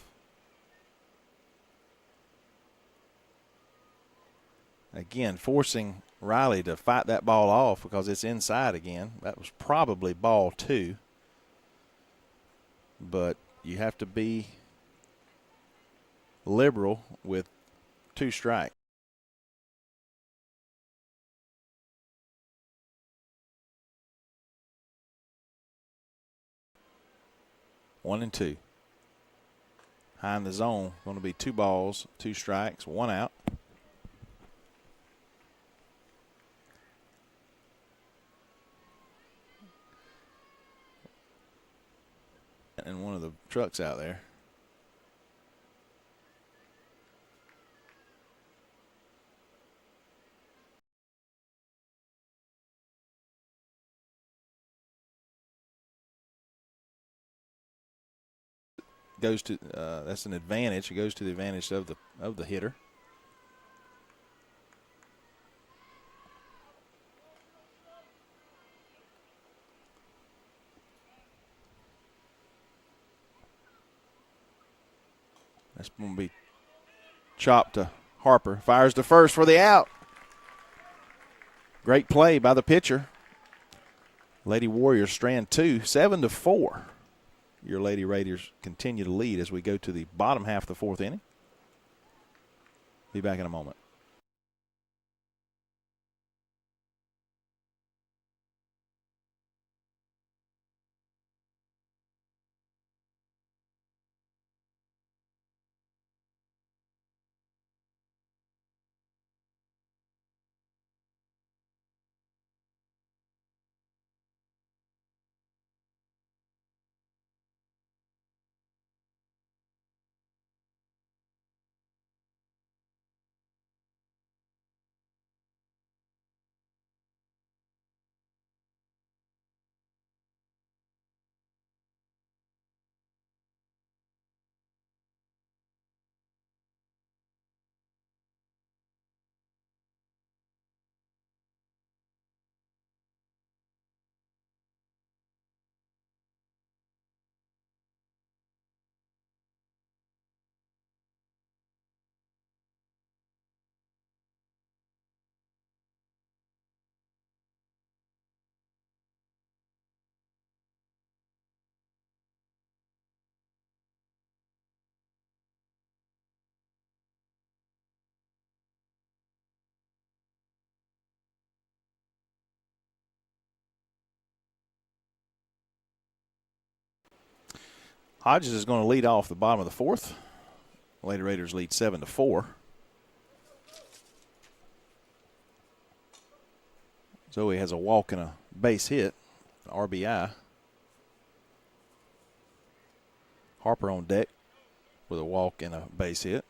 Again, forcing Riley to fight that ball off because it's inside again. That was probably ball 2. But you have to be liberal with 2 strikes. One and 2. High in the zone. Going to be 2 balls, 2 strikes, 1 out. And one of the trucks out there. Goes to that's an advantage. It goes to the advantage of the hitter. That's going to be chopped to Harper. Fires to first for the out. Great play by the pitcher. Lady Warriors strand 2, 7-4. Your Lady Raiders continue to lead as we go to the bottom half of the 4th inning. Be back in a moment. Hodges is going to lead off the bottom of the fourth. Lady Raiders lead 7-4. Zoe has a walk and a base hit, RBI. Harper on deck with a walk and a base hit.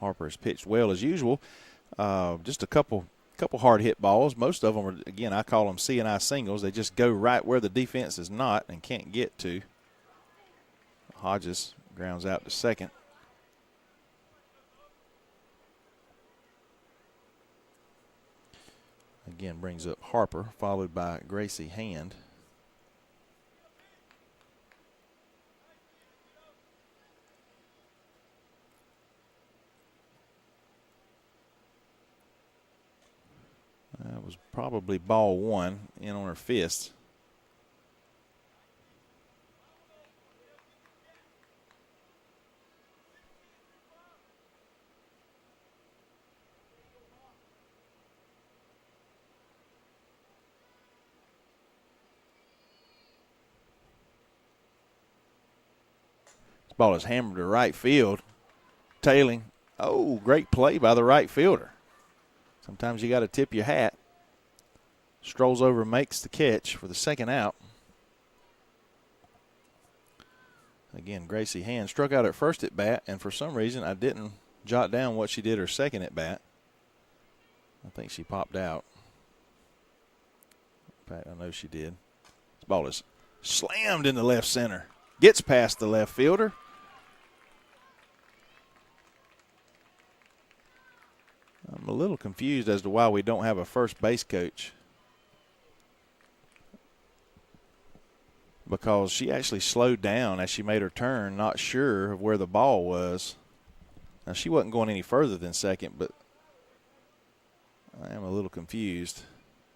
Harper has pitched well as usual. Just a couple hard hit balls. Most of them are, again, I call them C&I singles. They just go right where the defense is not and can't get to. Hodges grounds out to second. Again, brings up Harper, followed by Gracie Hand. That was probably ball one, in on her fist. This ball is hammered to right field, tailing. Oh, great play by the right fielder. Sometimes you got to tip your hat. Strolls over, makes the catch for the second out. Again, Gracie Hand struck out her first at bat, and for some reason I didn't jot down what she did her second at bat. I think she popped out. In fact, I know she did. This ball is slammed into left center. Gets past the left fielder. I'm a little confused as to why we don't have a first base coach, because she actually slowed down as she made her turn, not sure of where the ball was. Now, she wasn't going any further than second, but I am a little confused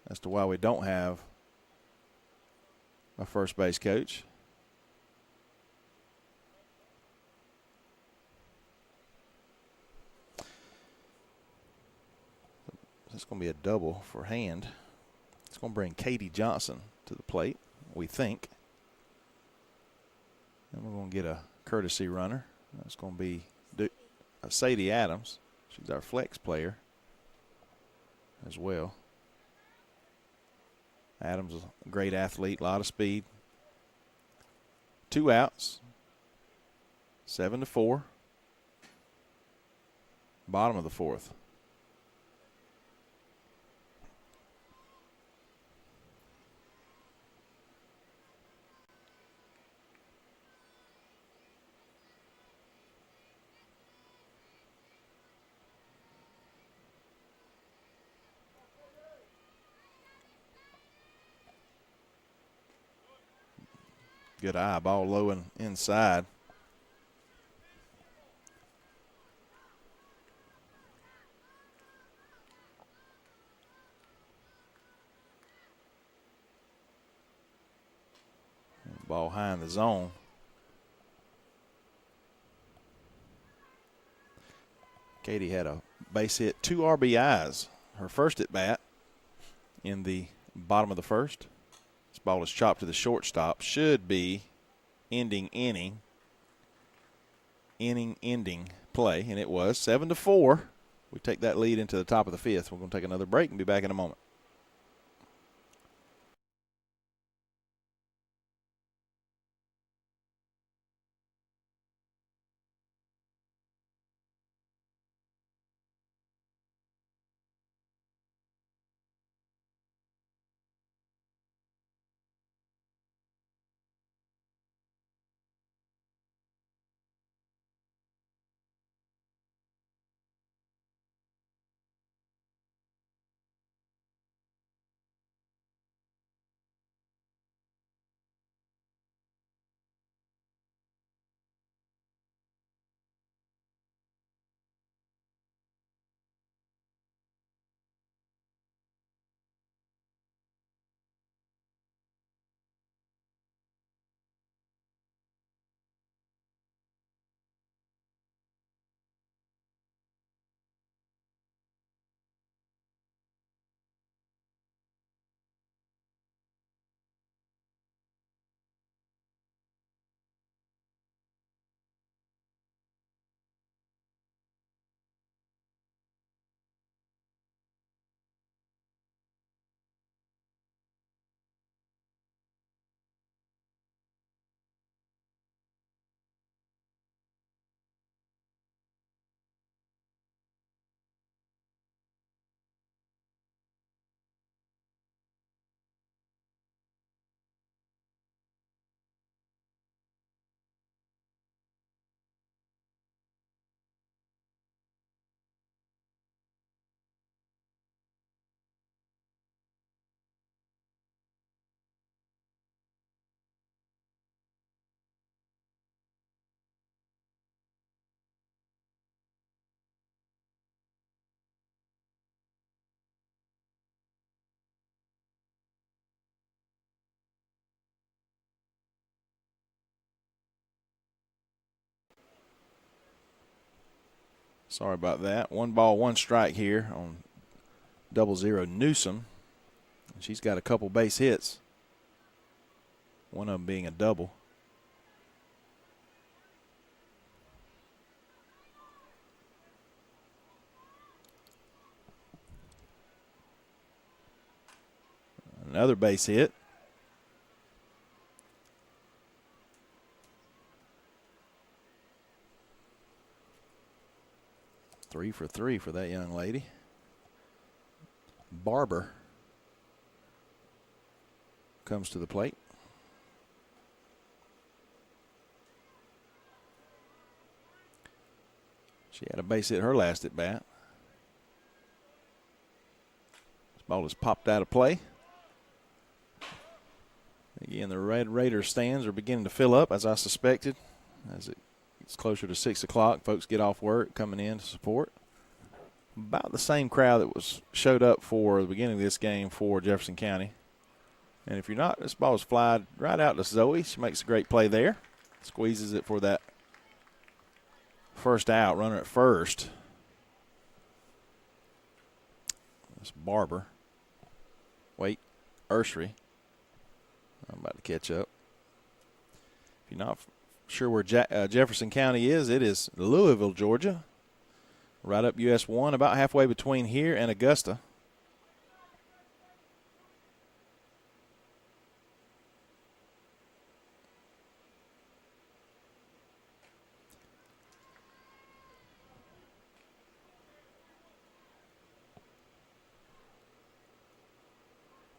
as to why we don't have a first base coach. It's going to be a double for Hand. It's going to bring Katie Johnson to the plate, we think. And we're going to get a courtesy runner. That's going to be Sadie Adams. She's our flex player as well. Adams is a great athlete, a lot of speed. 2 outs. 7-4. Bottom of the fourth. Good eye, ball low and inside. Ball high in the zone. Katie had a base hit, 2 RBIs. Her first at bat in the bottom of the first. This ball is chopped to the shortstop. Should be ending play, and it was 7-4. We take that lead into the top of the fifth. We're going to take another break and be back in a moment. Sorry about that. 1 ball, 1 strike here on 00 Newsom. She's got a couple base hits, one of them being a double. Another base hit. Three for three for that young lady. Barber comes to the plate. She had a base hit her last at bat. This ball is popped out of play. Again, the Red Raiders stands are beginning to fill up, as I suspected. As it's closer to 6 o'clock, folks get off work, coming in to support. About the same crowd that showed up for the beginning of this game for Jefferson County. And if you're not, this ball is flied right out to Zoe. She makes a great play there. Squeezes it for that first out, runner at first. That's Barber. Wait, Ursary. I'm about to catch up. If you're not sure where Jefferson County is, it is Louisville, Georgia. Right up US 1, about halfway between here and Augusta.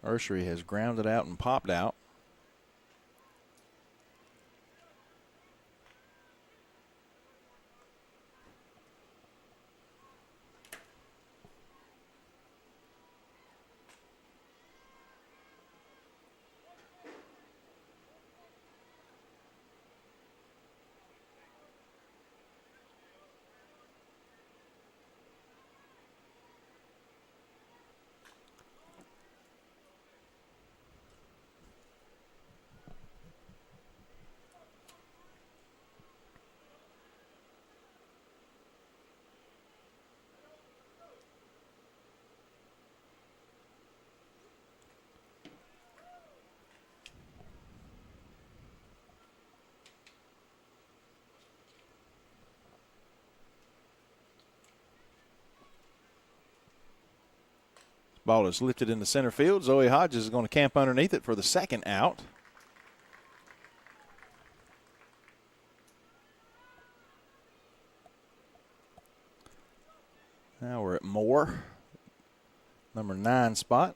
Ursary has grounded out and popped out. Ball is lifted into center field. Zoe Hodges is going to camp underneath it for the second out. Now we're at Moore, number 9 spot.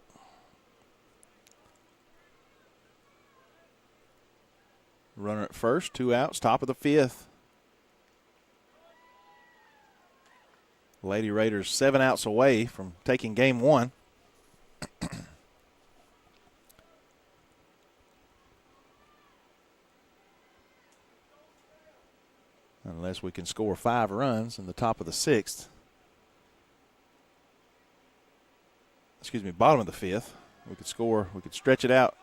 Runner at first, 2 outs, top of the 5th. Lady Raiders 7 outs away from taking game 1. Unless we can score 5 runs in the top of the 6th. Bottom of the 5th. We could stretch it out.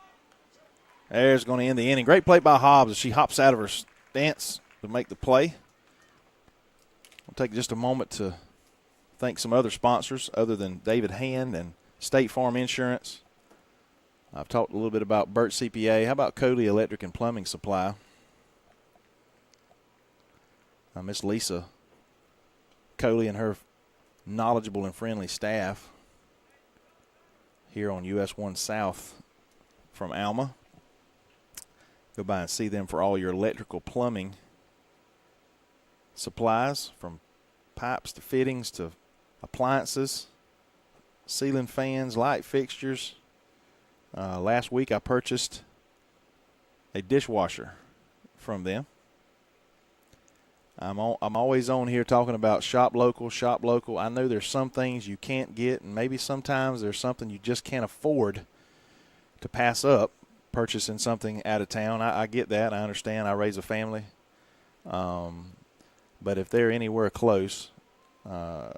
There's going to end the inning. Great play by Hobbs as she hops out of her stance to make the play. We'll take just a moment to thank some other sponsors other than David Hand and State Farm Insurance. I've talked a little bit about Burt CPA. How about Cody Electric and Plumbing Supply? Miss Lisa Coley and her knowledgeable and friendly staff here on US 1 South from Alma. Go by and see them for all your electrical plumbing supplies, from pipes to fittings to appliances, ceiling fans, light fixtures. Last week I purchased a dishwasher from them. I'm always on here talking about shop local, shop local. I know there's some things you can't get, and maybe sometimes there's something you just can't afford to pass up, purchasing something out of town. I get that. I understand. I raise a family. But if they're anywhere close, I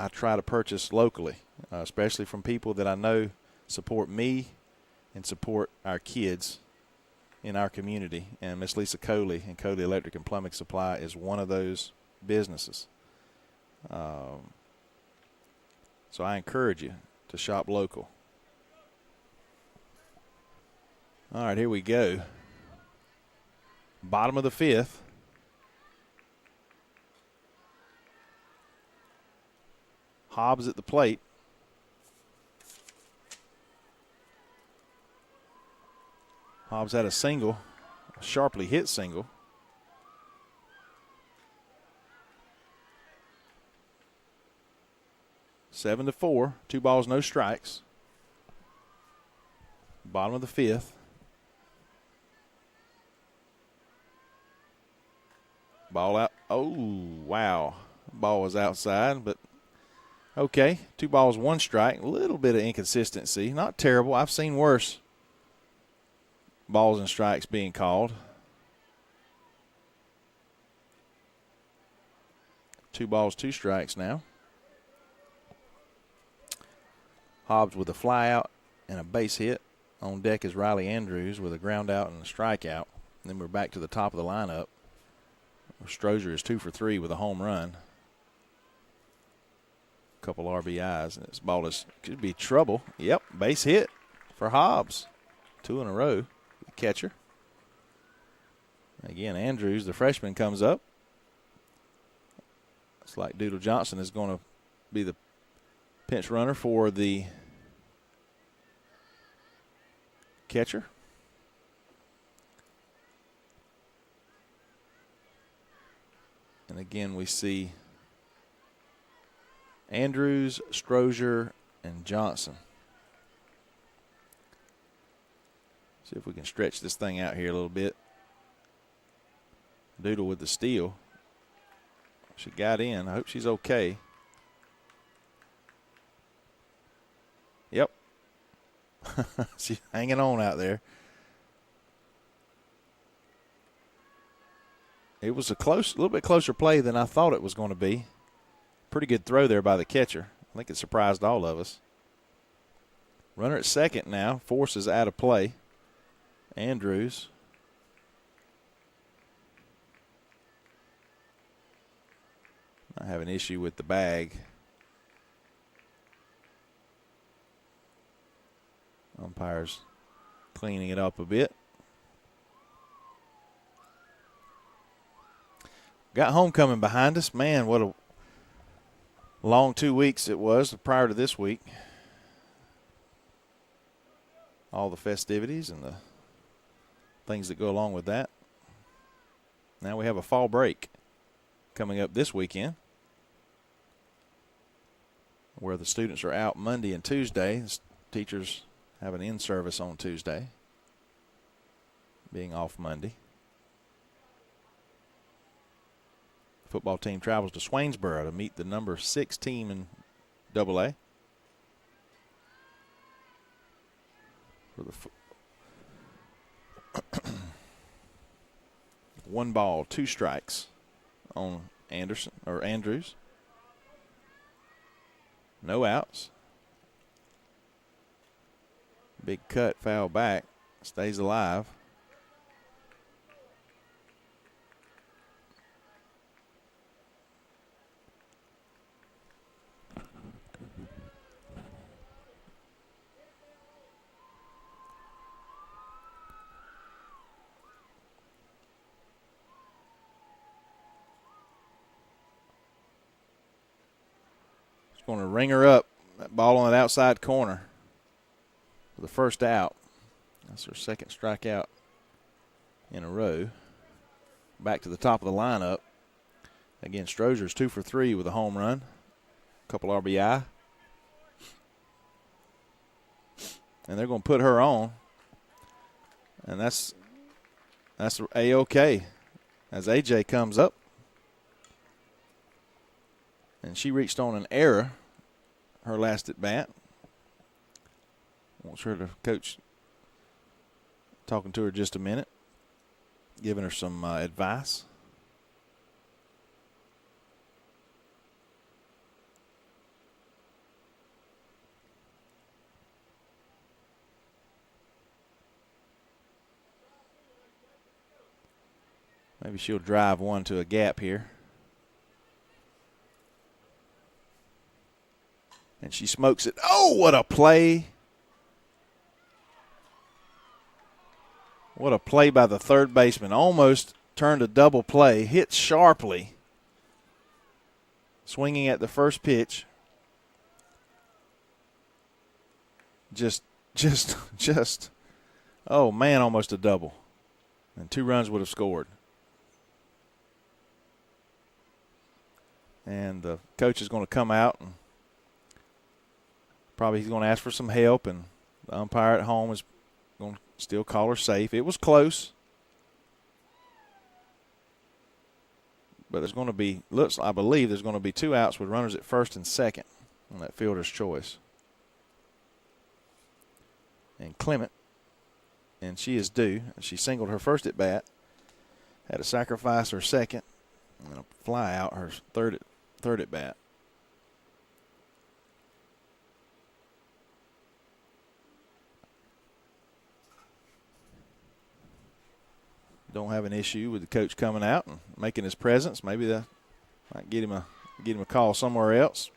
try to purchase locally, especially from people that I know support me and support our kids in our community. And Miss Lisa Coley and Coley Electric and Plumbing Supply is one of those businesses. So I encourage you to shop local. All right, here we go. Bottom of the fifth. Hobbs at the plate. Hobbs had a single, a sharply hit single. Seven to 4, 2 balls, no strikes. Bottom of the fifth. Ball out. Oh, wow. Ball was outside, but okay. 2 balls, 1 strike. A little bit of inconsistency. Not terrible. I've seen worse balls and strikes being called. 2 balls, 2 strikes now. Hobbs with a fly out and a base hit. On deck is Riley Andrews with a ground out and a strikeout. And then we're back to the top of the lineup. Strozier is 2 for 3 with a home run. A couple RBIs, and this ball could be trouble. Yep, base hit for Hobbs. 2 in a row. The catcher. Again, Andrews, the freshman, comes up. It's like Doodle Johnson is going to be the pinch runner for the catcher. And again, we see Andrews, Strozier, and Johnson. See if we can stretch this thing out here a little bit. Doodle with the steal. She got in. I hope she's okay. Yep. She's hanging on out there. It was a little bit closer play than I thought it was going to be. Pretty good throw there by the catcher. I think it surprised all of us. Runner at second now. Forces out of play. Andrews. I have an issue with the bag. Umpires cleaning it up a bit. Got homecoming behind us. Man, what a long 2 weeks it was prior to this week. All the festivities and the things that go along with that. Now we have a fall break coming up this weekend, where the students are out Monday and Tuesday. The teachers have an in-service on Tuesday, being off Monday. The football team travels to Swainsboro to meet the number 6 team in AA. For the 1 ball, 2 strikes on Andrews. No outs. Big cut, foul back. Stays alive. Going to ring her up. That ball on that outside corner for the first out. That's her second strikeout in a row. Back to the top of the lineup. Again, Strozier's 2 for 3 with a home run. A couple RBI. And they're going to put her on. And that's A-OK as AJ comes up. And she reached on an error her last at bat. Wants her to coach talking to her just a minute, giving her some advice. Maybe she'll drive one to a gap here. And she smokes it. Oh, what a play. What a play by the third baseman. Almost turned a double play. Hit sharply. Swinging at the first pitch. Just, oh, man, almost a double. And 2 runs would have scored. And the coach is going to come out and probably he's going to ask for some help, and the umpire at home is going to still call her safe. It was close. But there's going to be, I believe there's going to be 2 outs with runners at first and second on that fielder's choice. And Clement, and she is due. She singled her first at bat, had to sacrifice her second, and a fly out her third at bat. Don't have an issue with the coach coming out and making his presence. Maybe that might get him a call somewhere else.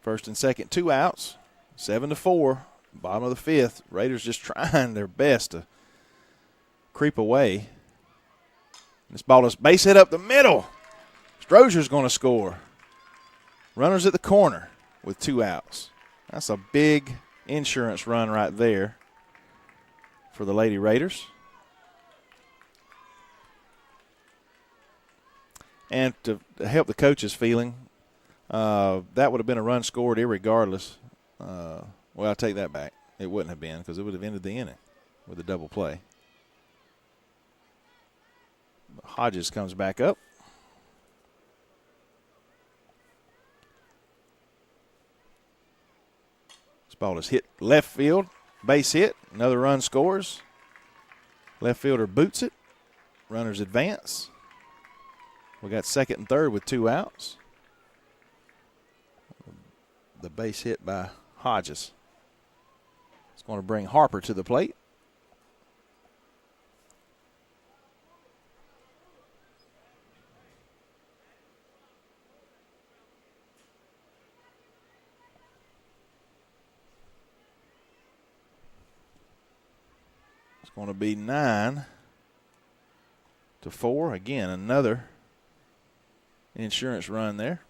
First and second, 2 outs, 7-4, bottom of the 5th. Raiders just trying their best to creep away. This ball is base hit up the middle. Strozier's going to score. Runners at the corner with 2 outs. That's a big insurance run right there for the Lady Raiders. And to help the coach's feeling, that would have been a run scored irregardless. Well, I take that back. It wouldn't have been because it would have ended the inning with a double play. Hodges comes back up. This ball is hit left field. Base hit. Another run scores. Left fielder boots it. Runners advance. We got second and third with 2 outs. The base hit by Hodges. It's going to bring Harper to the plate. It's going to be 9-4. Again, another insurance run there.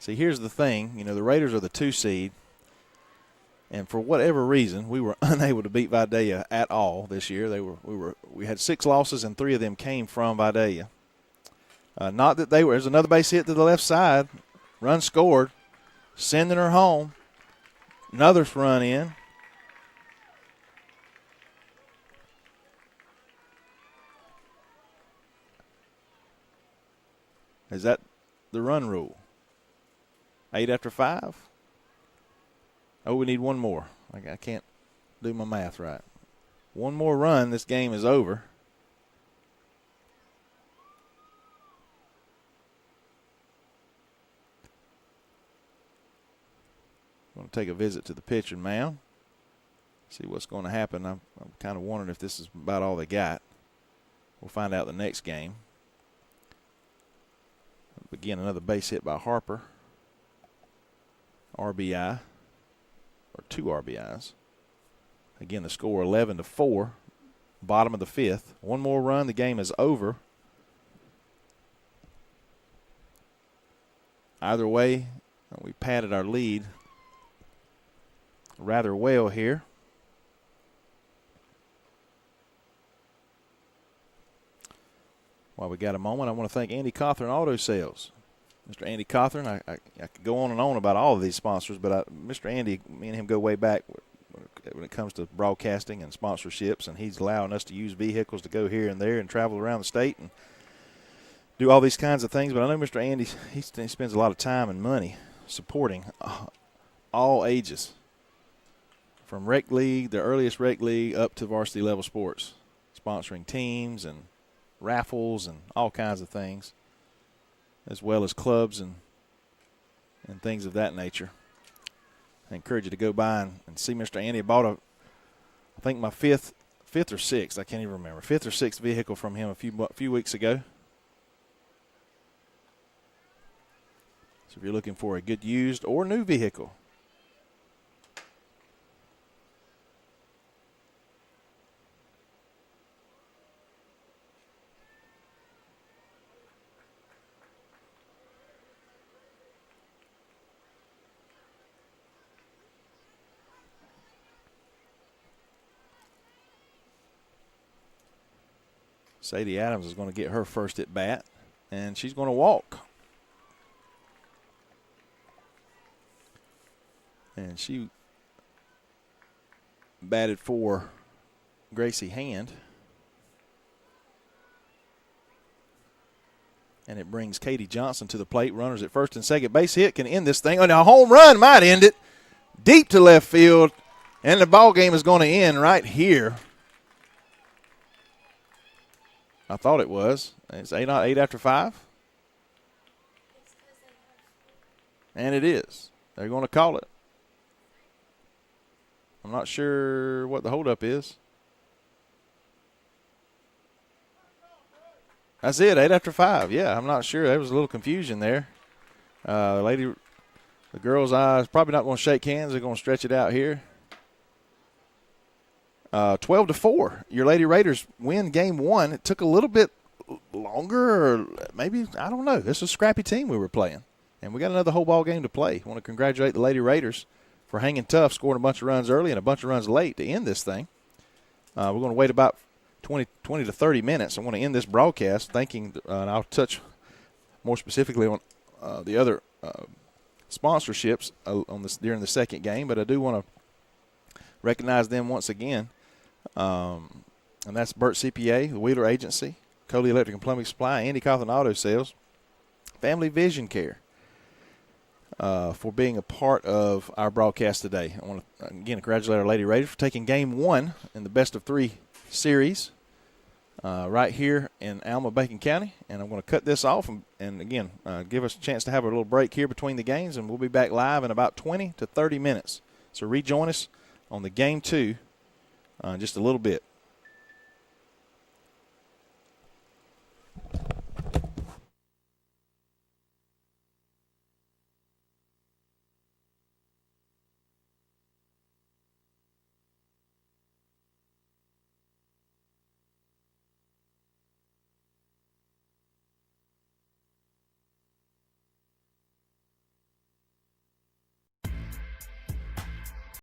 See, here's the thing. You know, the Raiders are the 2 seed, and for whatever reason, we were unable to beat Vidalia at all this year. We had 6 losses, and 3 of them came from Vidalia. Not that they were. There's another base hit to the left side. Run scored, sending her home. Another run in. Is that the run rule? 8 after 5? Oh, we need one more. I can't do my math right. One more run, this game is over. I'm going to take a visit to the pitching mound. See what's going to happen. I'm kind of wondering if this is about all they got. We'll find out the next game. Again, another base hit by Harper. RBI, or 2 RBIs. Again, the score 11-4, bottom of the 5th. One more run, the game is over. Either way, we padded our lead rather well here. While we got a moment, I want to thank Andy Cawthorn Auto Sales. Mr. Andy Cawthorn, I could go on and on about all of these sponsors, but Mr. Andy, me and him go way back when it comes to broadcasting and sponsorships, and he's allowing us to use vehicles to go here and there and travel around the state and do all these kinds of things. But I know Mr. Andy, he spends a lot of time and money supporting all ages, from rec league, the earliest rec league, up to varsity level sports, sponsoring teams and raffles and all kinds of things, as well as clubs and things of that nature. I encourage you to go by and see Mr. Andy. I bought I think my fifth or sixth, I can't even remember, fifth or sixth vehicle from him a few weeks ago. So if you're looking for a good used or new vehicle, Sadie Adams is going to get her first at bat, and she's going to walk. And she batted for Gracie Hand. And it brings Katie Johnson to the plate. Runners at first and second. Base hit can end this thing. Oh, now a home run might end it. Deep to left field. And the ball game is going to end right here. I thought it was. It's 8 after 5. And it is. They're going to call it. I'm not sure what the holdup is. That's it, 8 after 5. Yeah, I'm not sure. There was a little confusion there. The girls' eyes probably not going to shake hands. They're going to stretch it out here. 12-4. Your Lady Raiders win game 1. It took a little bit longer, or maybe, I don't know. This is a scrappy team we were playing. And we got another whole ball game to play. I want to congratulate the Lady Raiders for hanging tough, scoring a bunch of runs early and a bunch of runs late to end this thing. We're going to wait about 20 to 30 minutes. I want to end this broadcast thanking, and I'll touch more specifically on the other sponsorships during the second game, but I do want to recognize them once again. And that's Burt CPA, the Wheeler Agency, Coley Electric and Plumbing Supply, Andy Cawthon Auto Sales, Family Vision Care, for being a part of our broadcast today. I want to, again, congratulate our Lady Raiders for taking game 1 in the best-of-3 series right here in Alma-Bacon County. And I'm going to cut this off and again, give us a chance to have a little break here between the games, and we'll be back live in about 20 to 30 minutes. So rejoin us on the game 2 in just a little bit.